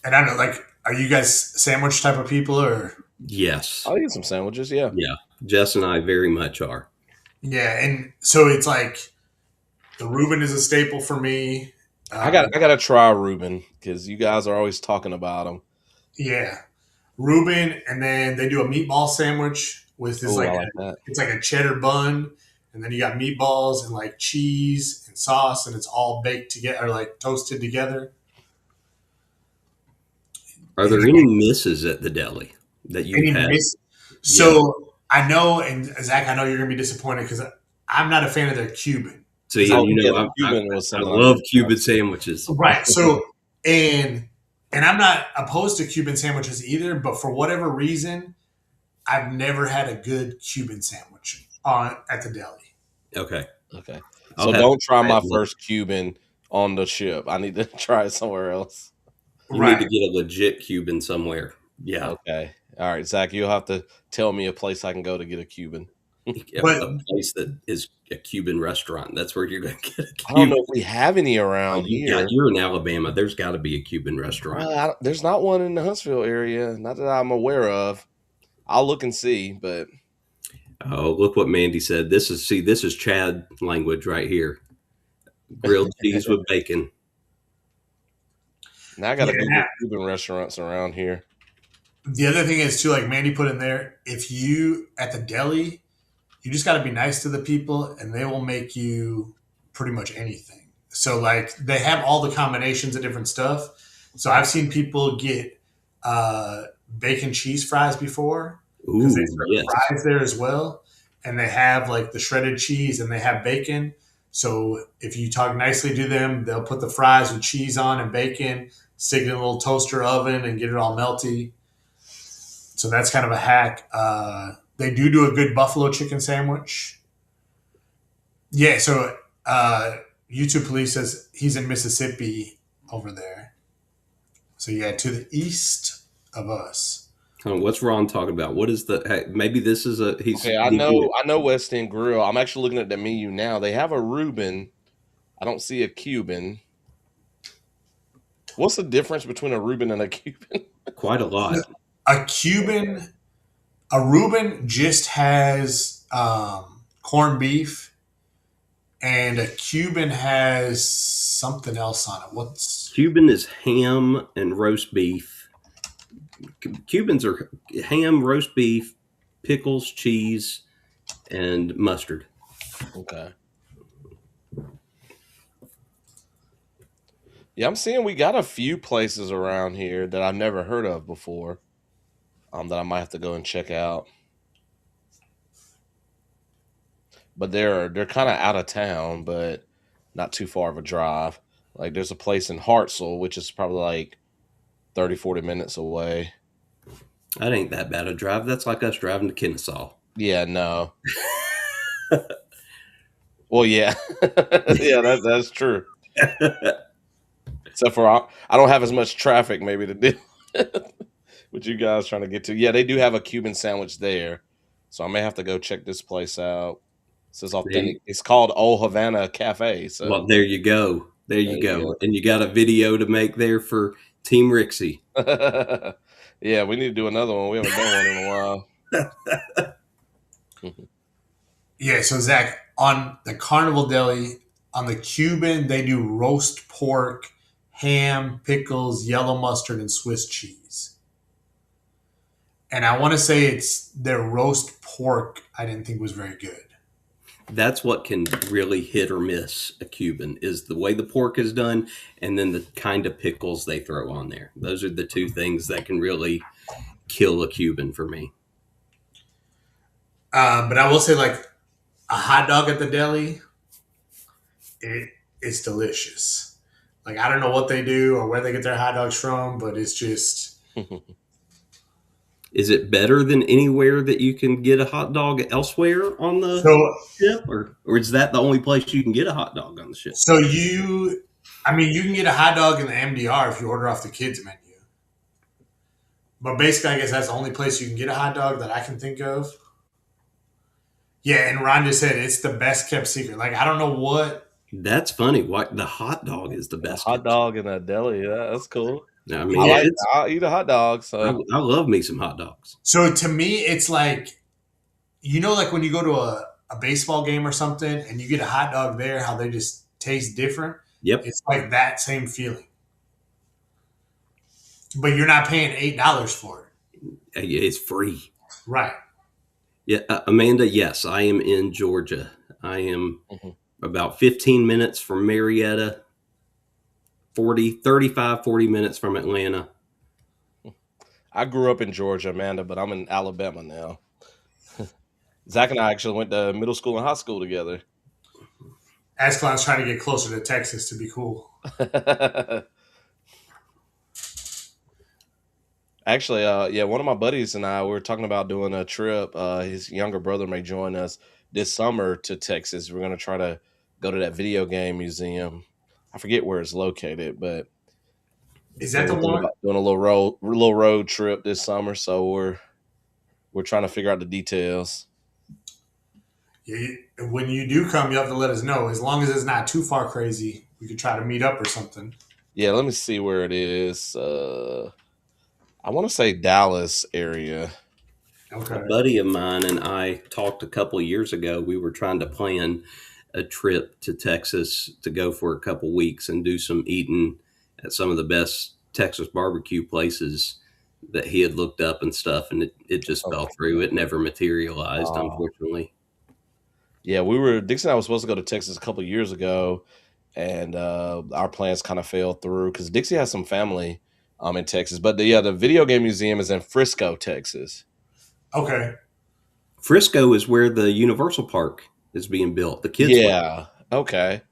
I don't know, like, are you guys sandwich type of people or? Yes. I'll eat some sandwiches, yeah. Yeah. Jess and I very much are. Yeah, and so it's like the Reuben is a staple for me. I got to try Reuben because you guys are always talking about them. Yeah, Reuben, and then they do a meatball sandwich with this it's like a cheddar bun, and then you got meatballs and like cheese and sauce, and it's all baked together, or like toasted together. Are there any misses at the deli that you've had? So I know, and Zach, I know you're gonna be disappointed because I'm not a fan of their Cuban. So I love Cuban sandwiches. Right. So and I'm not opposed to Cuban sandwiches either, but for whatever reason, I've never had a good Cuban sandwich at the deli. Okay. So don't try my first Cuban on the ship. I need to try it somewhere else. You need to get a legit Cuban somewhere. Yeah. Okay. All right, Zach, you'll have to tell me a place I can go to get a Cuban. A place that is a Cuban restaurant. That's where you're going to get a Cuban. I don't know if we have any around here. You're in Alabama. There's got to be a Cuban restaurant. There's not one in the Huntsville area. Not that I'm aware of. I'll look and see, but. Oh, look what Mandy said. This is Chad language right here. Grilled cheese with bacon. Now I got to Google Cuban restaurants around here. The other thing is too, like Mandy put in there, if you at the deli, you just got to be nice to the people, and they will make you pretty much anything. So like they have all the combinations of different stuff. So I've seen people get bacon cheese fries before because they serve fries there as well, and they have like the shredded cheese and they have bacon. So if you talk nicely to them, they'll put the fries with cheese on and bacon, stick it in a little toaster oven, and get it all melty. So that's kind of a hack. They do a good buffalo chicken sandwich. Yeah, so YouTube Police says he's in Mississippi over there. So yeah, to the east of us. What's Ron talking about? What is maybe this is a I know West End Grill. I'm actually looking at the menu now. They have a Reuben. I don't see a Cuban. What's the difference between a Reuben and a Cuban? Quite a lot. A Reuben just has corned beef, and a Cuban has something else on it. Cuban is ham and roast beef. Cubans are ham, roast beef, pickles, cheese, and mustard. Okay. Yeah, I'm seeing we got a few places around here that I've never heard of before. That I might have to go and check out. But they're kind of out of town, but not too far of a drive. Like there's a place in Hartselle, which is probably like 30, 40 minutes away. That ain't that bad a drive. That's like us driving to Kennesaw. Yeah, no. Well, yeah. Yeah, that's true. Except for I don't have as much traffic maybe to do with you guys trying to get to. Yeah, they do have a Cuban sandwich there. So I may have to go check this place out. It says authentic. It's called Old Havana Cafe. So well, there you go. There you go. And you got a video to make there for Team Rixie. Yeah, we need to do another one. We haven't done one in a while. Yeah, so Zach, on the Carnival Deli, on the Cuban, they do roast pork, ham, pickles, yellow mustard, and Swiss cheese. And I want to say it's their roast pork I didn't think was very good. That's what can really hit or miss a Cuban is the way the pork is done and then the kind of pickles they throw on there. Those are the two things that can really kill a Cuban for me. But I will say, like, a hot dog at the deli, it's delicious. Like I don't know what they do or where they get their hot dogs from, but it's just. Is it better than anywhere that you can get a hot dog elsewhere on the So ship, or is that the only place you can get a hot dog on the ship? So you can get a hot dog in the MDR if you order off the kids menu. But basically, I guess that's the only place you can get a hot dog that I can think of. Yeah, and Ron just said it's the best kept secret. Like I don't know what. That's funny. Why the hot dog is the best? Hot dog in a deli. Yeah, that's cool. I mean, I'll eat a hot dog. So I love me some hot dogs. So to me, it's like, like when you go to a baseball game or something and you get a hot dog there, how they just taste different. Yep. It's like that same feeling. But you're not paying $8 for it. It's free. Right. Yeah, Amanda, yes, I am in Georgia. I am about 15 minutes from Marietta, 35, 40 minutes from Atlanta. I grew up in Georgia, Amanda, but I'm in Alabama now. Zach and I actually went to middle school and high school together. Azkhalon's trying to get closer to Texas to be cool. Actually, one of my buddies and I, we were talking about doing a trip. His younger brother may join us this summer to Texas. We're going to try to go to that video game museum. I forget where it's located, but is that the one? Doing a little road trip this summer, so we're trying to figure out the details. Yeah, when you do come, you have to let us know. As long as it's not too far crazy, we could try to meet up or something. Yeah, let me see where it is. I want to say Dallas area. Okay. A buddy of mine and I talked a couple of years ago. We were trying to plan a trip to Texas to go for a couple of weeks and do some eating at some of the best Texas barbecue places that he had looked up and stuff. And it just fell through. It never materialized, unfortunately. Yeah, Dixon and I was supposed to go to Texas a couple of years ago, and our plans kind of fell through because Dixie has some family in Texas. But the video game museum is in Frisco, Texas. Okay. Frisco is where the Universal Park is being built. The kids. Yeah. Okay.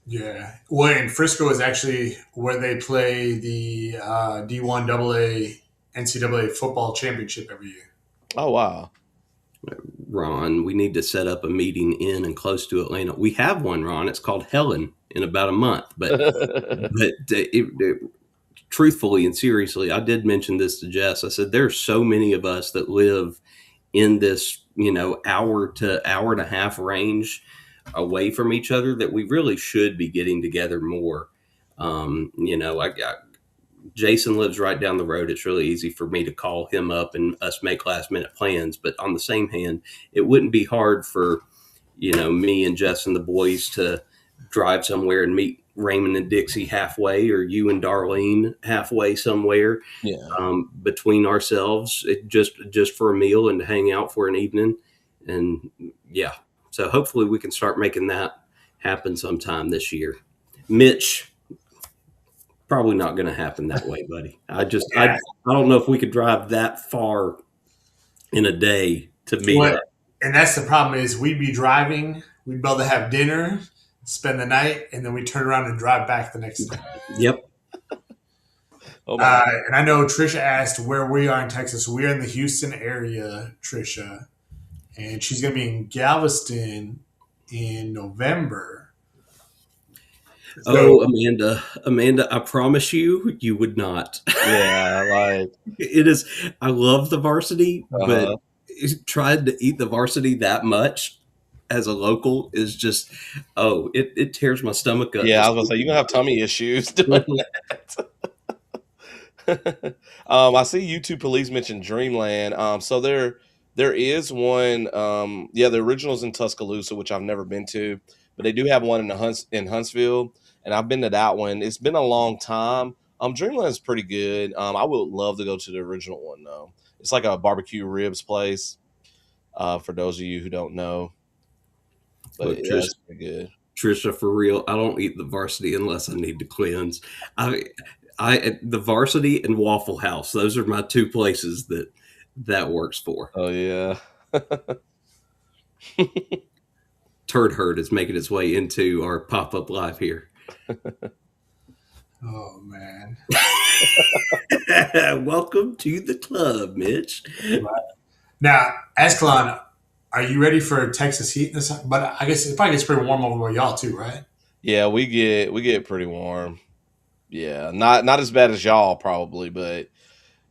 Yeah. Well, and Frisco is actually where they play the D1 AA NCAA football championship every year. Oh, wow. Ron, we need to set up a meeting in and close to Atlanta. We have one, Ron. It's called Helen in about a month. But truthfully and seriously, I did mention this to Jess. I said, there's so many of us that live in this, hour to hour and a half range away from each other that we really should be getting together more. Jason lives right down the road. It's really easy for me to call him up and us make last minute plans. But on the same hand, it wouldn't be hard for, me and Jess and the boys to drive somewhere and meet Raymond and Dixie halfway, or you and Darlene halfway somewhere. Yeah. Between ourselves, just for a meal and to hang out for an evening. And yeah, so hopefully we can start making that happen sometime this year. Mitch, probably not going to happen that way, buddy. I don't know if we could drive that far in a day to meet up. And that's the problem is we'd be driving, we'd be able to have dinner, spend the night, and then we turn around and drive back the next day. Yep. And I know Trisha asked where we are in Texas. We're in the Houston area, Trisha, and she's going to be in Galveston in November. So, Amanda, I promise you would not. Yeah, it is. I love the varsity, but trying to eat the varsity that much as a local is just, it tears my stomach up. Yeah, I was going to say, you're going to have tummy issues doing that. I see YouTube Police mentioned Dreamland. So there is one. The original's in Tuscaloosa, which I've never been to, but they do have one in Huntsville, and I've been to that one. It's been a long time. Dreamland's pretty good. I would love to go to the original one though. It's like a barbecue ribs place. For those of you who don't know, but it's pretty good. Trisha, for real, I don't eat the varsity unless I need to cleanse. The varsity and Waffle House, those are my two places that works for. Oh yeah. Turd Herd is making its way into our pop-up live here. Oh man. Welcome to the club, Mitch. Now, Azkhalon, are you ready for Texas heat this? But I guess it probably gets pretty warm over where y'all too, right? Yeah, we get pretty warm. Yeah, not as bad as y'all probably, but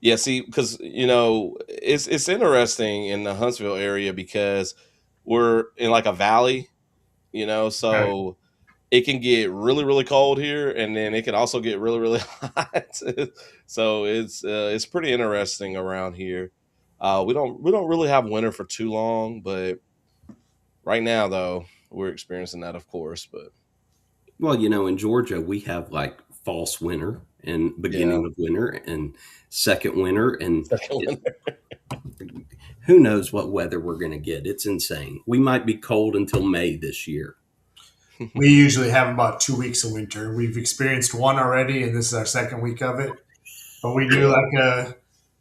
yeah. See, because it's interesting in the Huntsville area because we're in like a valley, Right. so it can get really really cold here, and then it can also get really really hot. So it's pretty interesting around here. We don't really have winter for too long, but right now though we're experiencing that, of course. But Well, in Georgia, we have like false winter and yeah, beginning of winter and second winter. And second winter. who knows what weather we're going to get. It's insane. We might be cold until May this year. We usually have about 2 weeks of winter. We've experienced one already, and this is our second week of it. But we do like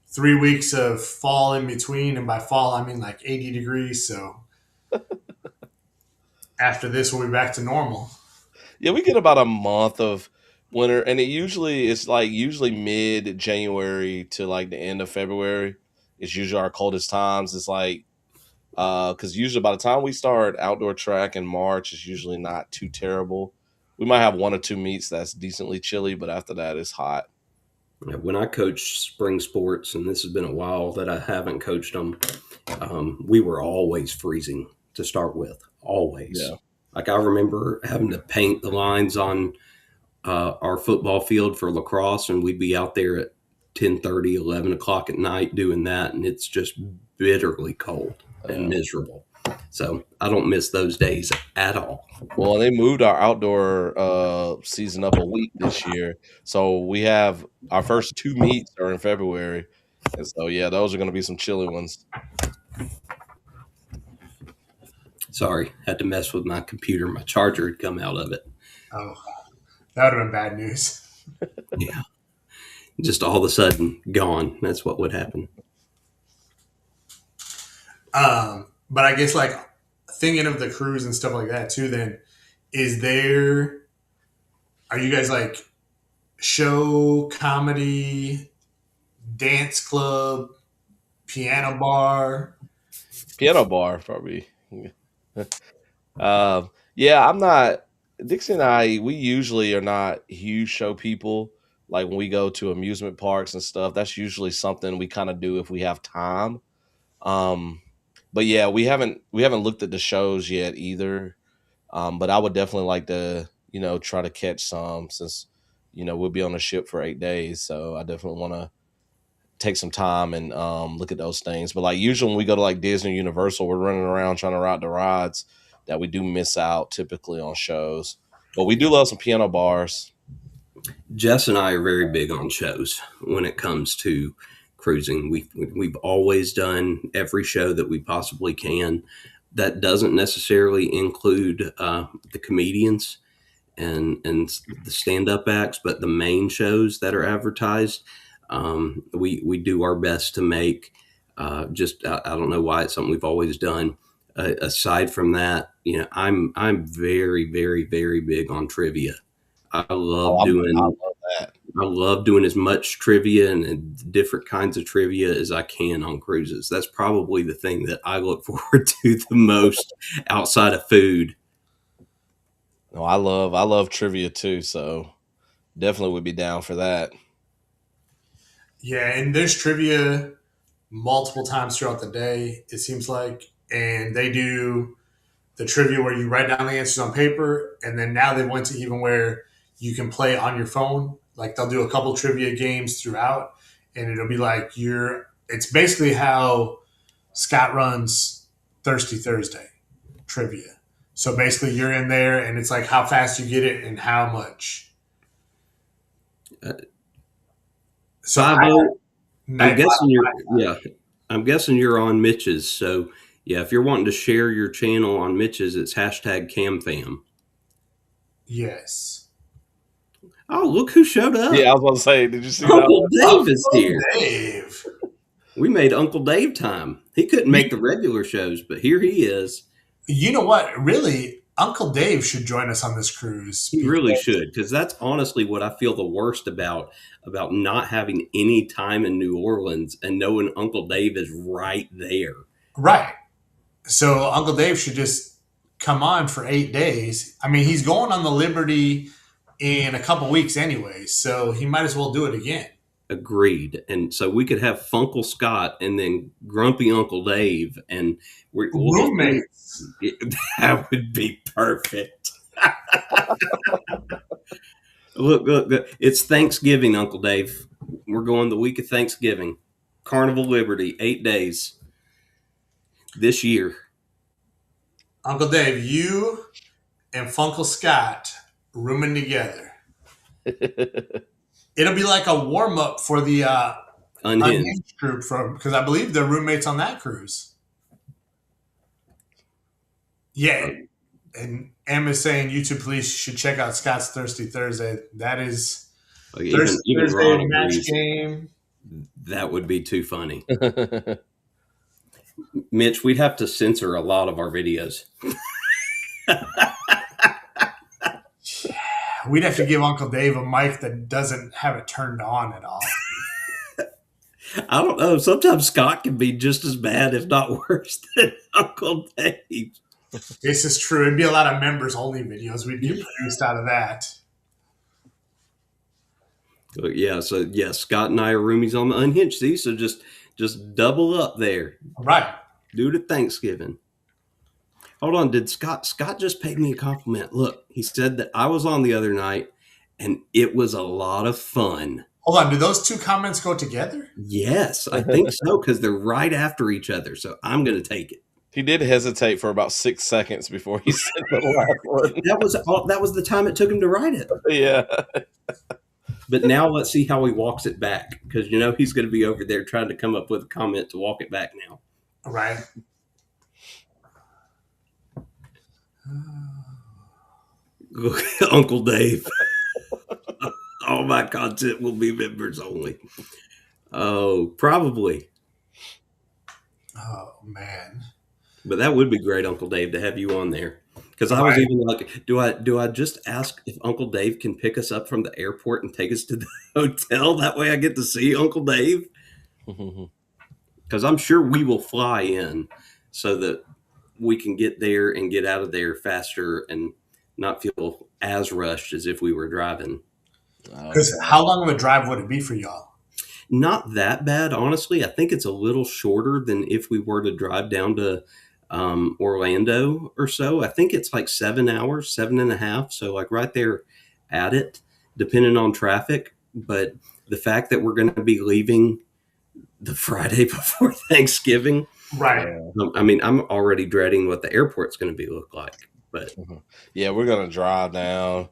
3 weeks of fall in between, and by fall I mean like 80 degrees. So after this, we'll be back to normal. Yeah, we get about a month of winter, and it's like usually mid January to like the end of February. It's usually our coldest times. It's like because usually by the time we start outdoor track in March, it's usually not too terrible. We might have one or two meets that's decently chilly, but after that, it's hot. When I coached spring sports, and this has been a while that I haven't coached them, we were always freezing to start with. Always. Yeah. Like I remember having to paint the lines on our football field for lacrosse, and we'd be out there at 10:30, 11 o'clock at night doing that, and it's just bitterly cold and miserable. So I don't miss those days at all. Well, they moved our outdoor season up a week this year, so we have our first two meets are in February, and so yeah, those are going to be some chilly ones. Sorry, had to mess with my computer. My charger had come out of it. Oh, that would have been bad news. Yeah. Just all of a sudden gone. That's what would happen. But I guess like thinking of the cruise and stuff like that too, then are you guys like show, comedy, dance club, piano bar? Piano bar, probably. Yeah, I'm not. Dixie and I, we usually are not huge show people. Like when we go to amusement parks and stuff, that's usually something we kind of do if we have time. Um, but yeah, we haven't looked at the shows yet either. But I would definitely like to, try to catch some since, we'll be on the ship for 8 days. So I definitely want to take some time and look at those things. But like usually when we go to like Disney, Universal, we're running around trying to ride the rides that we do miss out typically on shows. But we do love some piano bars. Jess and I are very big on shows when it comes to cruising. We've always done every show that we possibly can. That doesn't necessarily include the comedians and the stand-up acts, but the main shows that are advertised, we do our best to make. I don't know why it's something we've always done. Aside from that, I'm very very very big on trivia. I love doing. I love that. I love doing as much trivia and different kinds of trivia as I can on cruises. That's probably the thing that I look forward to the most outside of food. No, I love trivia too, so definitely would be down for that. Yeah, and there's trivia multiple times throughout the day, it seems like. And they do the trivia where you write down the answers on paper, and then now they went to even where you can play on your phone. Like they'll do a couple trivia games throughout, and it'll be like it's basically how Scott runs Thirsty Thursday trivia. So basically you're in there and it's like how fast you get it and how much. So I'm guessing you're on Mitch's. So yeah, if you're wanting to share your channel on Mitch's, it's #CamFam. Yes. Oh, look who showed up. Yeah, I was about to say, did you see Uncle that? Dave is here. Dave. We made Uncle Dave time. He couldn't make the regular shows, but here he is. You know what? Really, Uncle Dave should join us on this cruise. He really should, because that's honestly what I feel the worst about not having any time in New Orleans and knowing Uncle Dave is right there. Right. So Uncle Dave should just come on for 8 days. I mean, he's going on the Liberty in a couple weeks anyway, so he might as well do it again. Agreed. And so we could have Funkle Scott and then Grumpy Uncle Dave, and we'll roommates. That would be perfect. Look, it's Thanksgiving, Uncle Dave. We're going the week of Thanksgiving. Carnival Liberty, 8 days this year. Uncle Dave, you and Funkle Scott rooming together. It'll be like a warm-up for the Unhinged group, because I believe they're roommates on that cruise. Yeah. And Em is saying YouTube police should check out Scott's Thirsty Thursday. That is even Thursday match game. That would be too funny. Mitch, we'd have to censor a lot of our videos. We'd have to give Uncle Dave a mic that doesn't have it turned on at all. I don't know. Sometimes Scott can be just as bad, if not worse, than Uncle Dave. This is true. It'd be a lot of members-only videos we'd get produced out of that. Yeah, so Scott and I are roomies on the Unhinged. See, so just double up there. Right. Do it at Thanksgiving. Hold on, did Scott just paid me a compliment? Look, he said that I was on the other night, and it was a lot of fun. Hold on, do those two comments go together? Yes, I think so, because they're right after each other, so I'm going to take it. He did hesitate for about 6 seconds before he said the last one. That was the time it took him to write it. Yeah. But now let's see how he walks it back, because he's going to be over there trying to come up with a comment to walk it back now. Right. Uncle Dave. All my content will be members only. Oh, probably. Oh, man. But that would be great, Uncle Dave, to have you on there. Because I was even like, do I just ask if Uncle Dave can pick us up from the airport and take us to the hotel? That way I get to see Uncle Dave. Because I'm sure we will fly in so that we can get there and get out of there faster and not feel as rushed as if we were driving. Because how long of a drive would it be for y'all? Not that bad, honestly. I think it's a little shorter than if we were to drive down to Orlando or so. I think it's like 7 hours, 7.5. So like right there at it, depending on traffic. But the fact that we're going to be leaving the Friday before Thanksgiving. Right. I mean, I'm already dreading what the airport's going to look like. But yeah, we're going to drive down.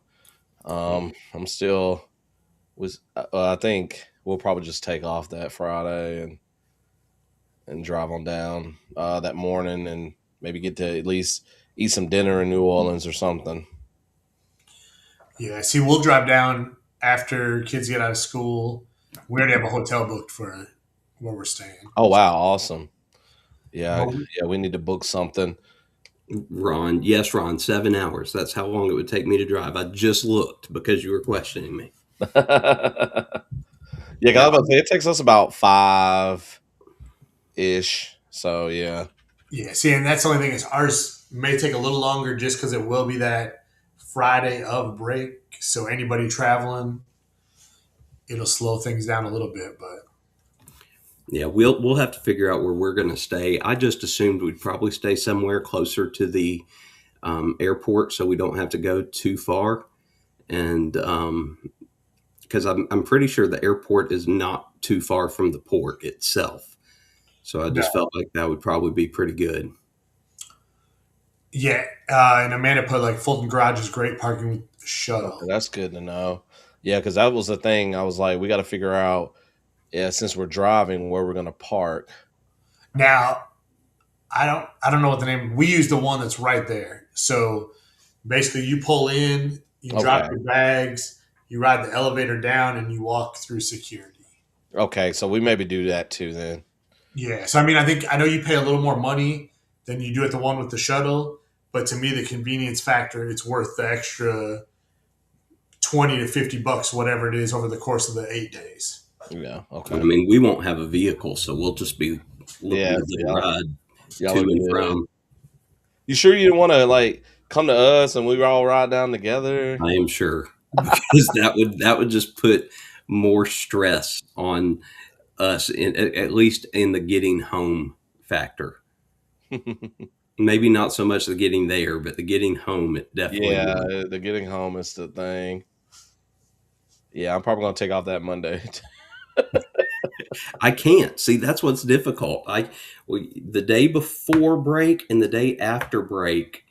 I think we'll probably just take off that Friday and drive on down that morning and maybe get to at least eat some dinner in New Orleans or something. Yeah, see, we'll drive down after kids get out of school. We already have a hotel booked for where we're staying. Oh, wow. Awesome. Yeah, we need to book something. Ron, 7 hours. That's how long it would take me to drive. I just looked because you were questioning me. Yeah, because I was about to say it takes us about 5-ish. So yeah. Yeah, see, and that's the only thing is ours may take a little longer just because it will be that Friday of break. So anybody traveling, it'll slow things down a little bit, but yeah, we'll have to figure out where we're going to stay. I just assumed we'd probably stay somewhere closer to the airport so we don't have to go too far. And because I'm pretty sure the airport is not too far from the port itself. So I just felt like that would probably be pretty good. Yeah, and Amanda put like Fulton Garage is great parking with the shuttle. Okay, that's good to know. Yeah, because that was the thing. I was like, we got to figure out, since we're driving, where we're going to park. Now, I don't know what the name. We use the one that's right there. So basically, you pull in, you drop your bags, you ride the elevator down, and you walk through security. Okay, so we maybe do that too then. Yeah. So I mean, I know you pay a little more money than you do at the one with the shuttle, But to me, the convenience factor, it's worth the extra 20 to $50, whatever it is, over the course of the 8 days. Yeah. Okay. I mean, we won't have a vehicle, so we'll just be looking at the ride to and from. You sure you didn't want to like come to us and we were all ride down together? I am sure, because that would just put more stress on us, at least in the getting home factor. Maybe not so much the getting there, but the getting home, it definitely. Yeah, the getting home is the thing. Yeah, I'm probably gonna take off that Monday. I can't. See, that's what's difficult. The day before break and the day after break,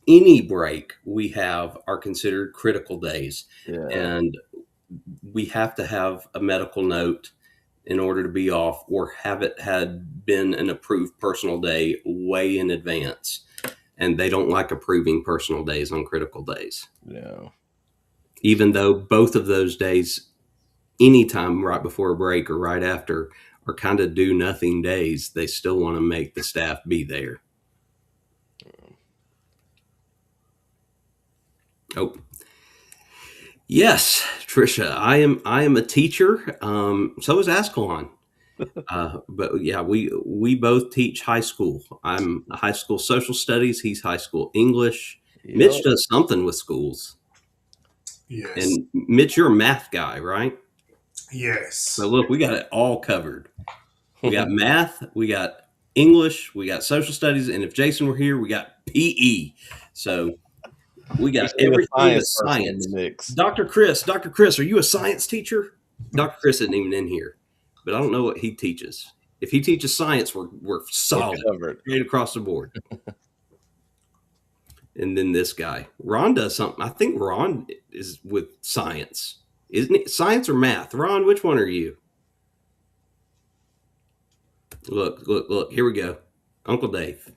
any break we have are considered critical days. Yeah. And we have to have a medical note in order to be off, or have it had been an approved personal day way in advance. And they don't like approving personal days on critical days. Yeah. Even though both of those days, anytime right before a break or right after, are kind of do nothing days, they still want to make the staff be there. Oh, yes, Trisha, I am a teacher. So is Azkhalon. But yeah, we both teach high school. I'm a high school social studies. He's high school English. Yep. Mitch does something with schools. Yes. And Mitch, you're a math guy, right? Yes. So look, we got it all covered. We got math, we got English, we got social studies, and if Jason were here, we got PE. So we got everything but science. Dr. Chris, are you a science teacher? Dr. Chris isn't even in here, but I don't know what he teaches. If he teaches science, we're solid, right across the board. And then this guy, Ron, does something. I think Ron is with science, isn't it? Science or math? Ron, which one are you? Look. Here we go. Uncle Dave.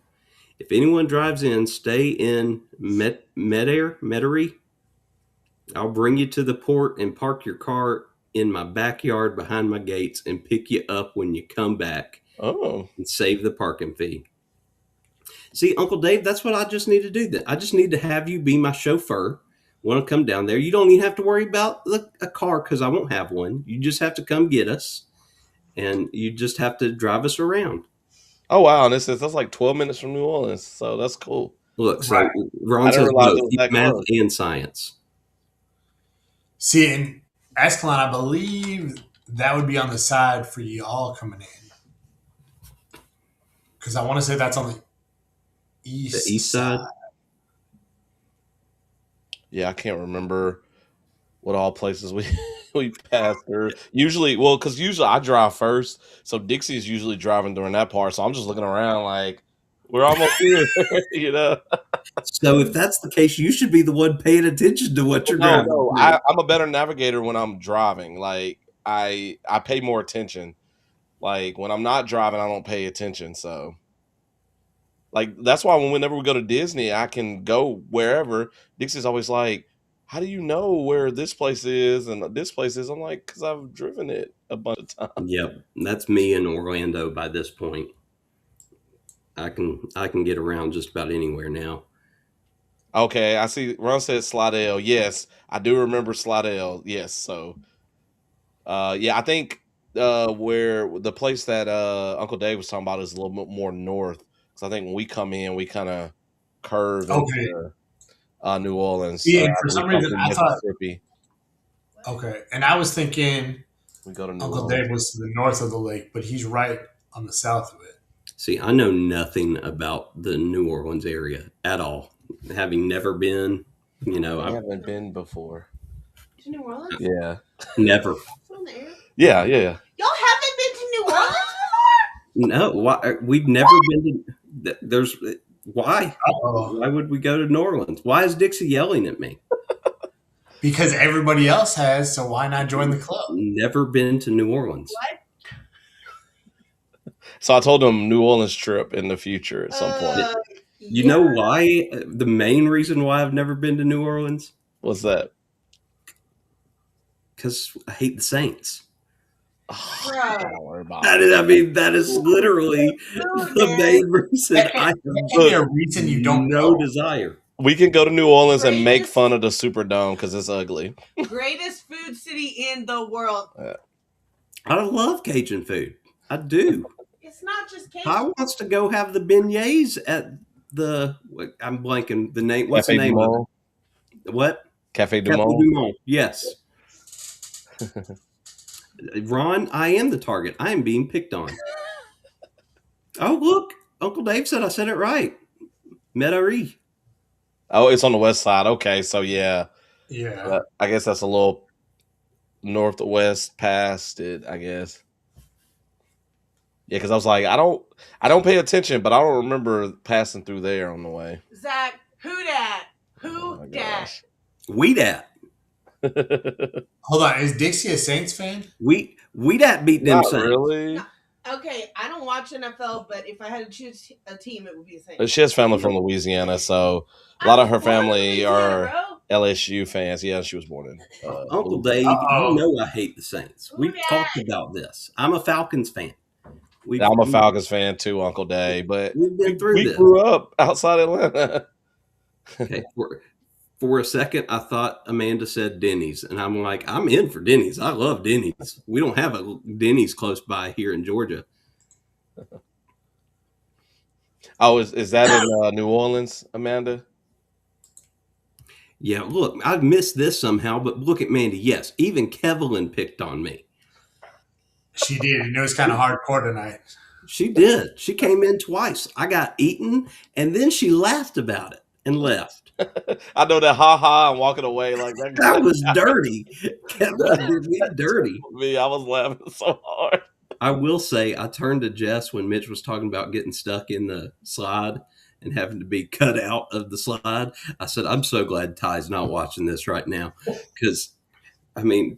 If anyone drives in, stay in Metairie. I'll bring you to the port and park your car in my backyard behind my gates and pick you up when you come back. Oh. And save the parking fee. See, Uncle Dave, that's what I just need to do. I just need to have you be my chauffeur. Want to come down there. You don't even have to worry about a car because I won't have one. You just have to come get us. And you just have to drive us around. Oh, wow. And that's like 12 minutes from New Orleans. So that's cool. Look, so Ron says both math and science. See, in Azkhalon, I believe that would be on the side for you all coming in. Because I want to say that's on the east side. Yeah, I can't remember what all places we passed through. Usually I drive first, so Dixie's usually driving during that part. So I'm just looking around like we're almost here, you know. So if that's the case, you should be the one paying attention to what you're driving. No, I'm a better navigator when I'm driving. Like I pay more attention. Like when I'm not driving, I don't pay attention. So. Like, that's why whenever we go to Disney, I can go wherever. Dixie's always like, how do you know where this place is and this place is? I'm like, because I've driven it a bunch of times. Yep, that's me in Orlando by this point. I can get around just about anywhere now. Okay, I see Ron said Slidell. Yes, I do remember Slidell. Yes, so, yeah, I think where the place that Uncle Dave was talking about is a little bit more north. So I think when we come in, we kind of curve into New Orleans. Yeah, for some reason I thought. Okay, and I was thinking we go to Uncle Dave was to the north of the lake, but he's right on the south of it. See, I know nothing about the New Orleans area at all. Having never been, you know, I haven't been before. To New Orleans? Yeah, never. Yeah. Y'all haven't been to New Orleans before? No, why? We've never been to. Why? Why would we go to New Orleans? Why is Dixie yelling at me? Because everybody else has, so why not join the club? Never been to New Orleans. What? So I told him New Orleans trip in the future at some point. You know why? The main reason why I've never been to New Orleans? What's that? 'Cause I hate the Saints. Don't worry about that is, I mean, that is literally the main reason I have a reason you don't no go. desire. We can go to New Orleans and make fun of the Superdome because it's ugly. Greatest food city in the world. I love Cajun food. I do. It's not just Cajun. I wants to go have the beignets at I'm blanking the name. What's Cafe the name du of Monde? it? What? Cafe du Cafe Monde? du Monde. Yes. Ron, I am the target. I am being picked on. Oh, look. Uncle Dave said I said it right. Metairie. Oh, it's on the west side. Okay, so yeah. Yeah. I guess that's a little northwest past it, I guess. Yeah, because I was like, I don't pay attention, but I don't remember passing through there on the way. Zach, who dat? Who dat? We dat. Hold on, is Dixie a Saints fan? We dat beat them Saints. Really? No. Okay, I don't watch NFL, but if I had to choose a team, it would be the Saints. She has family from Louisiana, so a lot of her family are LSU fans. Yeah, she was born in. Uncle Dave, you know I hate the Saints. We've talked about this. I'm a Falcons fan. I'm a Falcons fan too, Uncle Dave. But we've been through this. We grew up outside Atlanta. Okay, for a second, I thought Amanda said Denny's, and I'm like, I'm in for Denny's. I love Denny's. We don't have a Denny's close by here in Georgia. Oh, is that in New Orleans, Amanda? Yeah, look, I've missed this somehow, but look at Mandy. Yes, even Kevlin picked on me. She did. You know, it's kind of hardcore tonight. She did. She came in twice. I got eaten, and then she laughed about it and left. I know that I'm walking away like that. That was dirty. Kevlin did me dirty. Me, I was laughing so hard. I will say, I turned to Jess when Mitch was talking about getting stuck in the slide and having to be cut out of the slide. I said, I'm so glad Ty's not watching this right now. Because, I mean,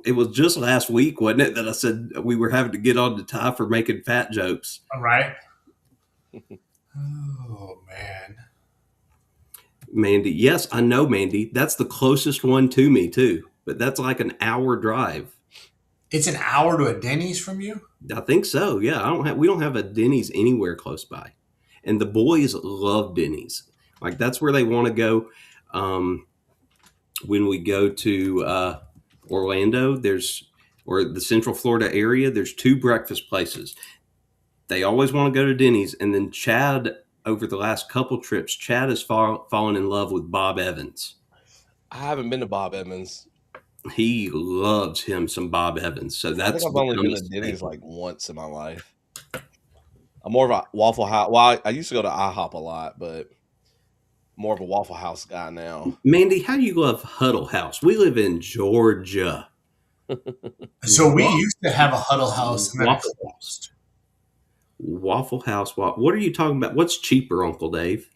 it was just last week, wasn't it, that I said we were having to get on to Ty for making fat jokes. All right. Oh, man. Mandy. Yes, I know, Mandy. That's the closest one to me, too. But that's like an hour drive. It's an hour to a Denny's from you? I think so. Yeah, we don't have a Denny's anywhere close by, and the boys love Denny's. Like that's where they want to go. When we go to Orlando, or the Central Florida area, there's 2 breakfast places. They always want to go to Denny's, and then Chad, over the last couple trips, Chad has fallen in love with Bob Evans. I haven't been to Bob Evans. He loves him some Bob Evans. So that's I think I've only been to Denny's like once in my life. I'm more of a Waffle House. Well, I used to go to IHOP a lot, but more of a Waffle House guy now. Mandy, how do you love Huddle House? We live in Georgia. So we used to have a Huddle House. And Waffle House. Waffle House. What are you talking about? What's cheaper, Uncle Dave?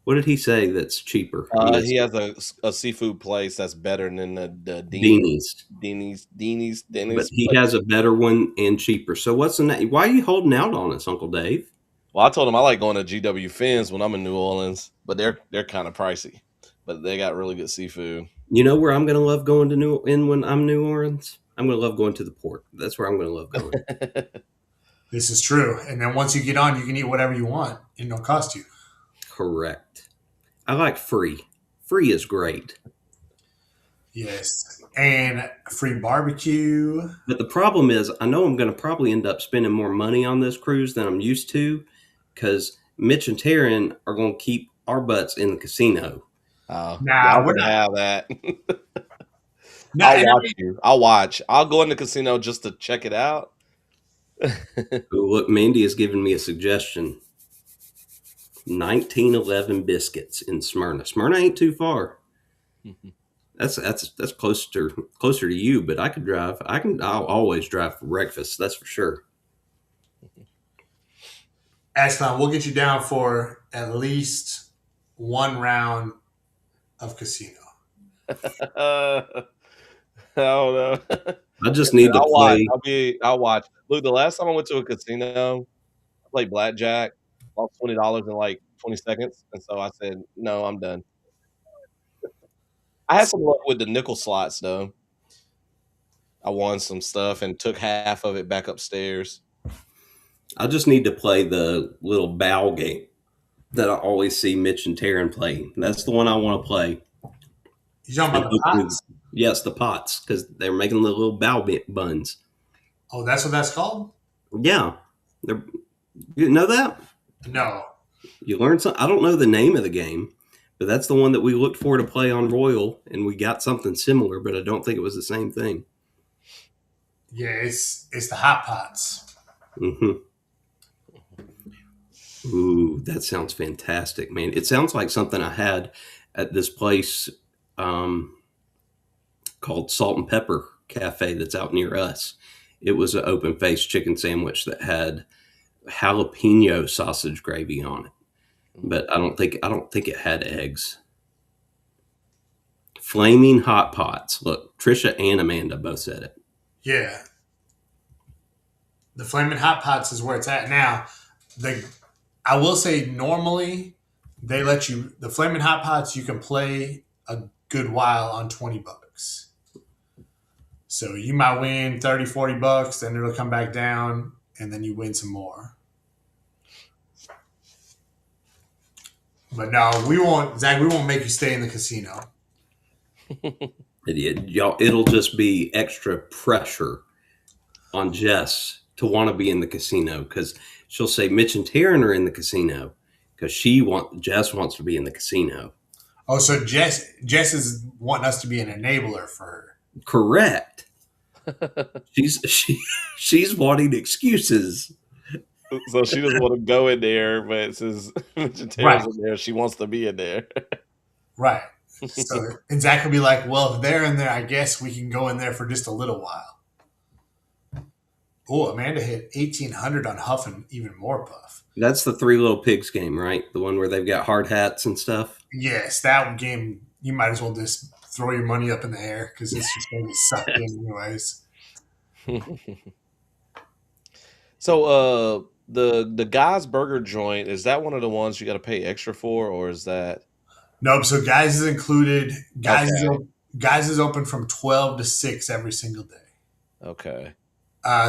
What did he say that's cheaper? He has a seafood place that's better than the Denny's. But he has a better one and cheaper. So what's the name? Why are you holding out on us, Uncle Dave? Well, I told him I like going to GW Fins when I'm in New Orleans, but they're kind of pricey. But they got really good seafood. You know where I'm going to love going to when I'm New Orleans? I'm going to love going to the port. That's where I'm going to love going. This is true. And then once you get on, you can eat whatever you want. It don't cost you. Correct. I like free. Free is great. Yes. And free barbecue. But the problem is, I know I'm going to probably end up spending more money on this cruise than I'm used to because Mitch and Taryn are going to keep our butts in the casino. Nah, we're not have that. I'll watch. I'll go in the casino just to check it out. Look, Mandy has given me a suggestion. 1911 biscuits in Smyrna. Smyrna ain't too far. That's closer to you, but I could drive. I'll always drive for breakfast. That's for sure. Azkhalon, we'll get you down for at least one round of casino. I don't know. I just need to play. I'll watch. Look, the last time I went to a casino, I played blackjack, lost $20 in like 20 seconds, and so I said, "No, I'm done." I had some luck with the nickel slots, though. I won some stuff and took half of it back upstairs. I just need to play the little bow game that I always see Mitch and Taryn playing. That's the one I want to play. You talking about the pots? Yes, the pots, because they're making the little bow buns. Oh, that's what that's called? Yeah. You know that? No. You learned something. I don't know the name of the game, but that's the one that we looked for to play on Royal, and we got something similar, but I don't think it was the same thing. Yeah, it's the hot pots. Mm-hmm. Ooh, that sounds fantastic, man. It sounds like something I had at this place called Salt and Pepper Cafe that's out near us. It was an open-faced chicken sandwich that had jalapeno sausage gravy on it, but I don't think it had eggs. Flaming hot pots. Look, Trisha and Amanda both said it. Yeah. The Flaming Hot Pots is where it's at now. I will say normally they let you, the Flaming Hot Pots, you can play a good while on $20. So you might win 30, $40, then it'll come back down, and then you win some more. But no, we won't, Zach, we won't make you stay in the casino. It'll just be extra pressure on Jess to want to be in the casino, because she'll say Mitch and Taryn are in the casino because Jess wants to be in the casino. Oh, so Jess is wanting us to be an enabler for her. Correct. She's wanting excuses. So she doesn't want to go in there, but since Mitch and Taryn's in there, she wants to be in there. Right. So, and Zach will be like, well, if they're in there, I guess we can go in there for just a little while. Oh, Amanda hit 1,800 on Huff and Even More Puff. That's the Three Little Pigs game, right? The one where they've got hard hats and stuff? Yes, that game, you might as well just throw your money up in the air because it's just going to be sucked in anyways. So, the Guy's Burger joint, is that one of the ones you got to pay extra for, or is that? Nope. So Guys is included. Guys is open from 12 to 6 every single day. Okay.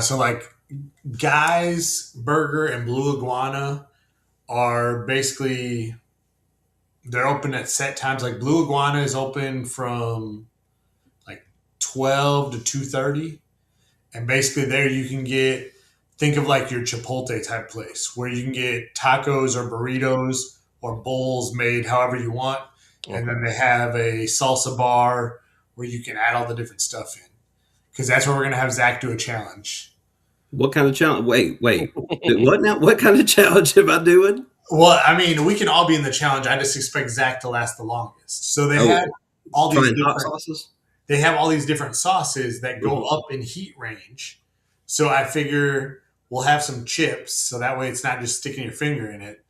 So like Guys Burger and Blue Iguana are basically, they're open at set times. Like Blue Iguana is open from like 12 to 2:30, and basically there you can get, think of like your Chipotle type place where you can get tacos or burritos or bowls made however you want. Okay. And then they have a salsa bar where you can add all the different stuff in. Because that's where we're going to have Zach do a challenge. What kind of challenge? Wait. What now? What kind of challenge am I doing? Well, I mean, we can all be in the challenge. I just expect Zach to last the longest. So they have all these different sauces. They have all these different sauces that go up in heat range. So I figure we'll have some chips, so that way it's not just sticking your finger in it.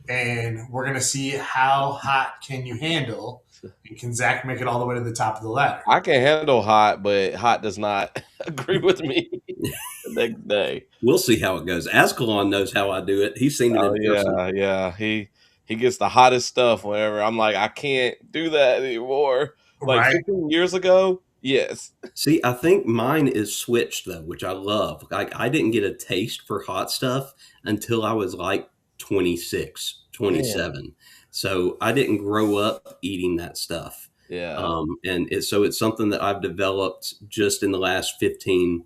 And we're going to see how hot can you handle, and can Zach make it all the way to the top of the ladder. I can handle hot, but hot does not agree with me the next day. We'll see how it goes. Azkhalon knows how I do it. He's seen it in person. Yeah. He gets the hottest stuff whenever I'm like, I can't do that anymore. Like 15 years ago, yes. See, I think mine is switched though, which I love. Like I didn't get a taste for hot stuff until I was like 26, 27. Yeah. So I didn't grow up eating that stuff. Yeah. So it's something that I've developed just in the last 15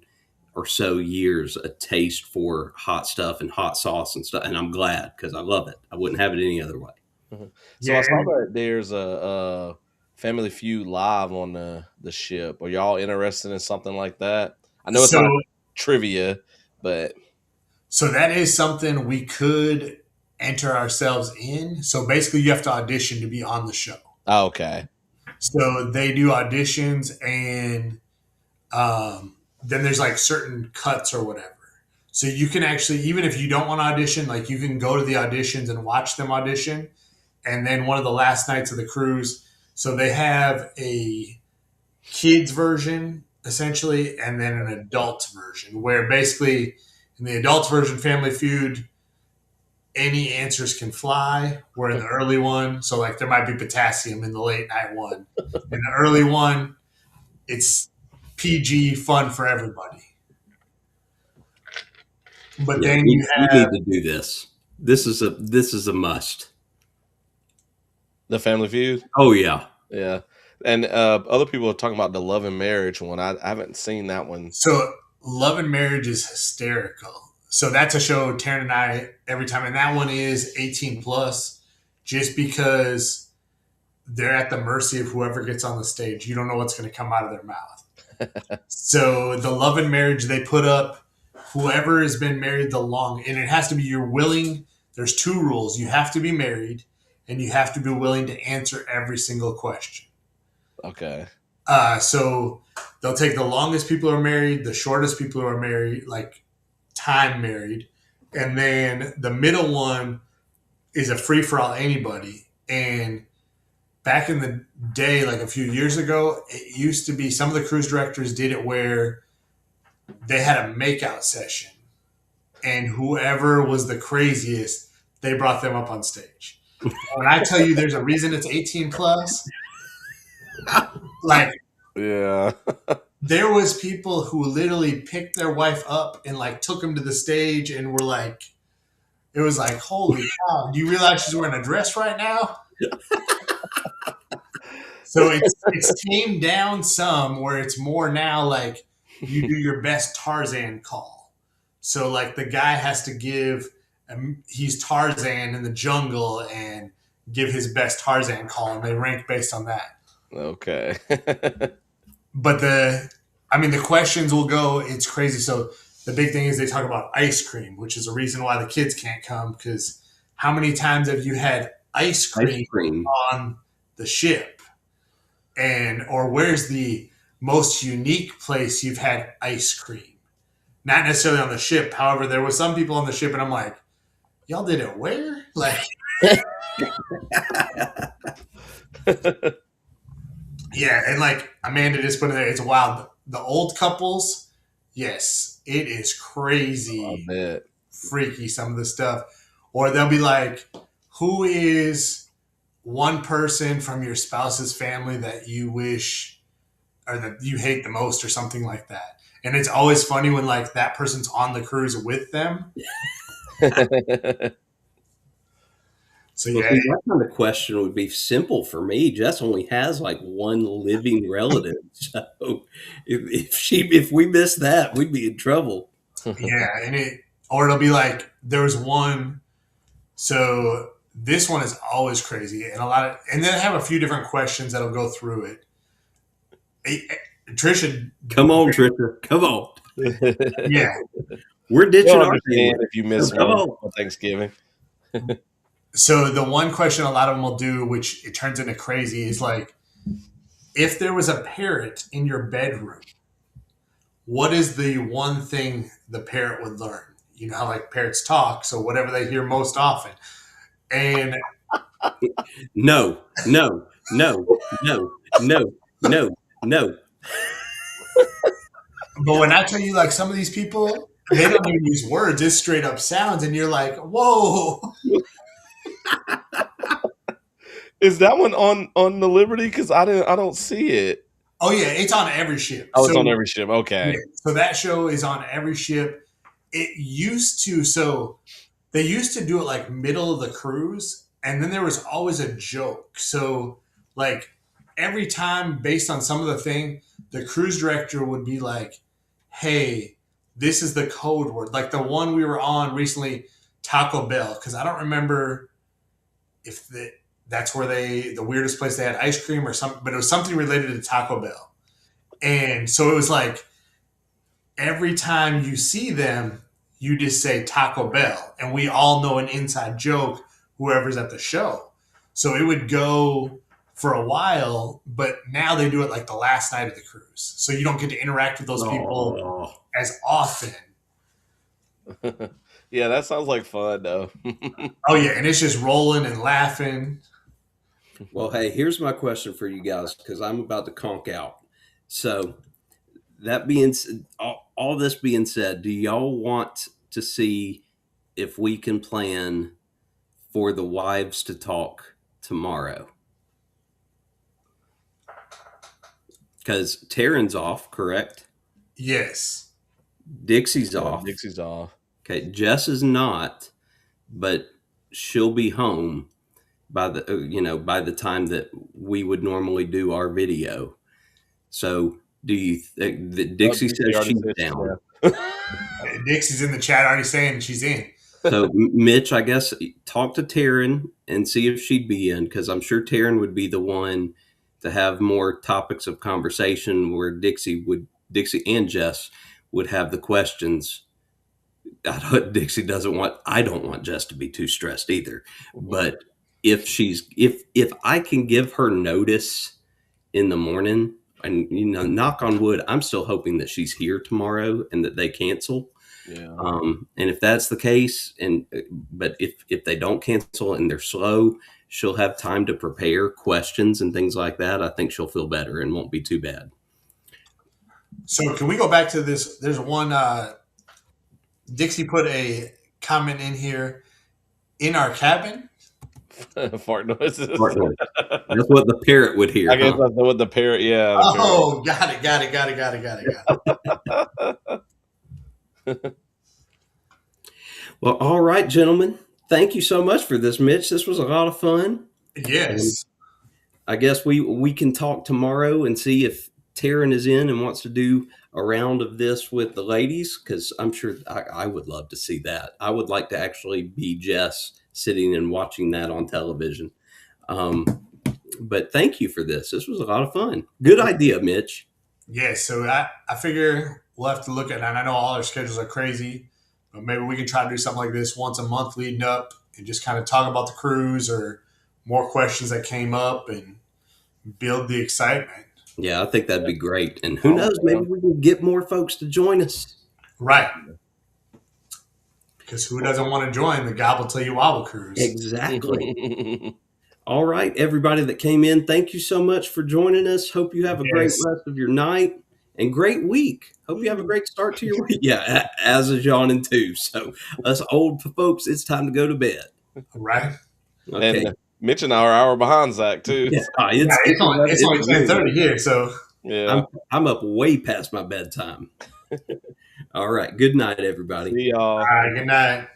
or so years, a taste for hot stuff and hot sauce and stuff. And I'm glad, because I love it. I wouldn't have it any other way. Mm-hmm. So I saw that there's a Family Feud live on the ship. Are y'all interested in something like that? I know it's not trivia, but. So that is something we could enter ourselves in. So basically you have to audition to be on the show. Oh, okay. So they do auditions, and then there's like certain cuts or whatever. So you can actually, even if you don't want to audition, like you can go to the auditions and watch them audition. And then one of the last nights of the cruise, so they have a kids version essentially, and then an adult version, where basically in the adult version, Family Feud, any answers can fly. Where in the early one, so like there might be potassium in the late night one. In the early one, it's PG fun for everybody. But then we need to do this. This is a must. The Family Feud. Oh yeah. Yeah. And other people are talking about the Love and Marriage one. I haven't seen that one. So Love and Marriage is hysterical. So that's a show Taryn and I every time, and that one is 18 plus, just because they're at the mercy of whoever gets on the stage. You don't know what's going to come out of their mouth. So the Love and Marriage, they put up whoever has been married the long, and it has to be you're willing. There's 2 rules. You have to be married, and you have to be willing to answer every single question. Okay. So they'll take the longest people who are married, the shortest people who are married, like time married, and then the middle one is a free for all anybody. And back in the day, like a few years ago, it used to be some of the cruise directors did it where they had a makeout session, and whoever was the craziest, they brought them up on stage. When I tell you there's a reason it's 18 plus, like, yeah. There was people who literally picked their wife up and like took them to the stage and were like, it was like, holy cow, do you realize she's wearing a dress right now? So it's tamed down some, where it's more now like you do your best Tarzan call. So like the guy has to give, he's Tarzan in the jungle and give his best Tarzan call, and they rank based on that. Okay. But the questions will go, it's crazy. So the big thing is they talk about ice cream, which is a reason why the kids can't come, because how many times have you had ice cream on the ship? Or where's the most unique place you've had ice cream? Not necessarily on the ship. However, there was some people on the ship, and I'm like, y'all did it where? Like, yeah, and like Amanda just put in there, it's wild. The old couples, yes, it is crazy, freaky, some of the stuff. Or they'll be like, who is one person from your spouse's family that you wish or that you hate the most, or something like that? And it's always funny when like that person's on the cruise with them. So yeah, that kind of question would be simple for me. Jess only has like one living relative, so if we missed that, we'd be in trouble. Yeah, or it'll be like there was one. So this one is always crazy, and then I have a few different questions that'll go through it. Trisha, come on, Trisha, come on. Yeah, we're ditching our team if you miss one on Thanksgiving. So the one question a lot of them will do, which it turns into crazy, is like, if there was a parrot in your bedroom, what is the one thing the parrot would learn? You know how like parrots talk, so whatever they hear most often. And no. But when I tell you, like, some of these people, they don't even use words; it's straight up sounds, and you're like, whoa. Is that one on the Liberty? Because I don't see it. Oh yeah, it's on every ship. Oh, it's on every ship. Okay. Yeah, so that show is on every ship. It used to, so they used to do it like middle of the cruise, and then there was always a joke. So like every time, based on some of the thing, the cruise director would be like, hey, this is the code word. Like the one we were on recently, Taco Bell, because I don't remember if that's where the weirdest place they had ice cream or something, but it was something related to Taco Bell. And so it was like every time you see them, you just say Taco Bell, and we all know an inside joke, whoever's at the show. So it would go for a while, but now they do it like the last night of the cruise. So you don't get to interact with those people as often. Yeah, that sounds like fun though. Oh yeah, and it's just rolling and laughing. Well, hey, here's my question for you guys, because I'm about to conk out. So that being all this being said, do y'all want to see if we can plan for the wives to talk tomorrow? Because Taryn's off, correct? Yes. Dixie's off. Dixie's off. Okay, Jess is not, but she'll be home by the time that we would normally do our video. So do you think that Dixie says she's down? Dixie's in the chat already saying she's in. So Mitch, I guess talk to Taryn and see if she'd be in, because I'm sure Taryn would be the one to have more topics of conversation where Dixie and Jess would have the questions. Dixie I don't want Jess to be too stressed either. But if I can give her notice in the morning, and knock on wood, I'm still hoping that she's here tomorrow and that they cancel. Yeah. And if that's the case, but if they don't cancel and they're slow, she'll have time to prepare questions and things like that. I think she'll feel better and won't be too bad. So can we go back to this? There's one, Dixie put a comment in here, in our cabin. Fart noises. That's what the parrot would hear. I guess that's what the parrot, yeah. Oh, got it. Well, all right, gentlemen. Thank you so much for this, Mitch. This was a lot of fun. Yes. And I guess we can talk tomorrow and see if Taryn is in and wants to do a round of this with the ladies, because I'm sure I would love to see that. I would like to actually be Jess sitting and watching that on television. But thank you for this. This was a lot of fun. Good idea, Mitch. Yeah, so I figure we'll have to look at it. And I know all our schedules are crazy, but maybe we can try to do something like this once a month leading up and just kind of talk about the cruise or more questions that came up and build the excitement. Yeah, I think that'd be great. And who knows, maybe we can get more folks to join us. Right. Because who doesn't want to join the Gobble Till You Wobble cruise? Exactly. All right, everybody that came in, thank you so much for joining us. Hope you have a great rest of your night and great week. Hope you have a great start to your week. Yeah, as is yawning too. So us old folks, it's time to go to bed. Right. Okay. And Mitch and I are an hour behind Zach too. Yeah, it's only 10:30 here, so yeah, I'm up way past my bedtime. All right. Good night, everybody. See y'all. All right. Good night.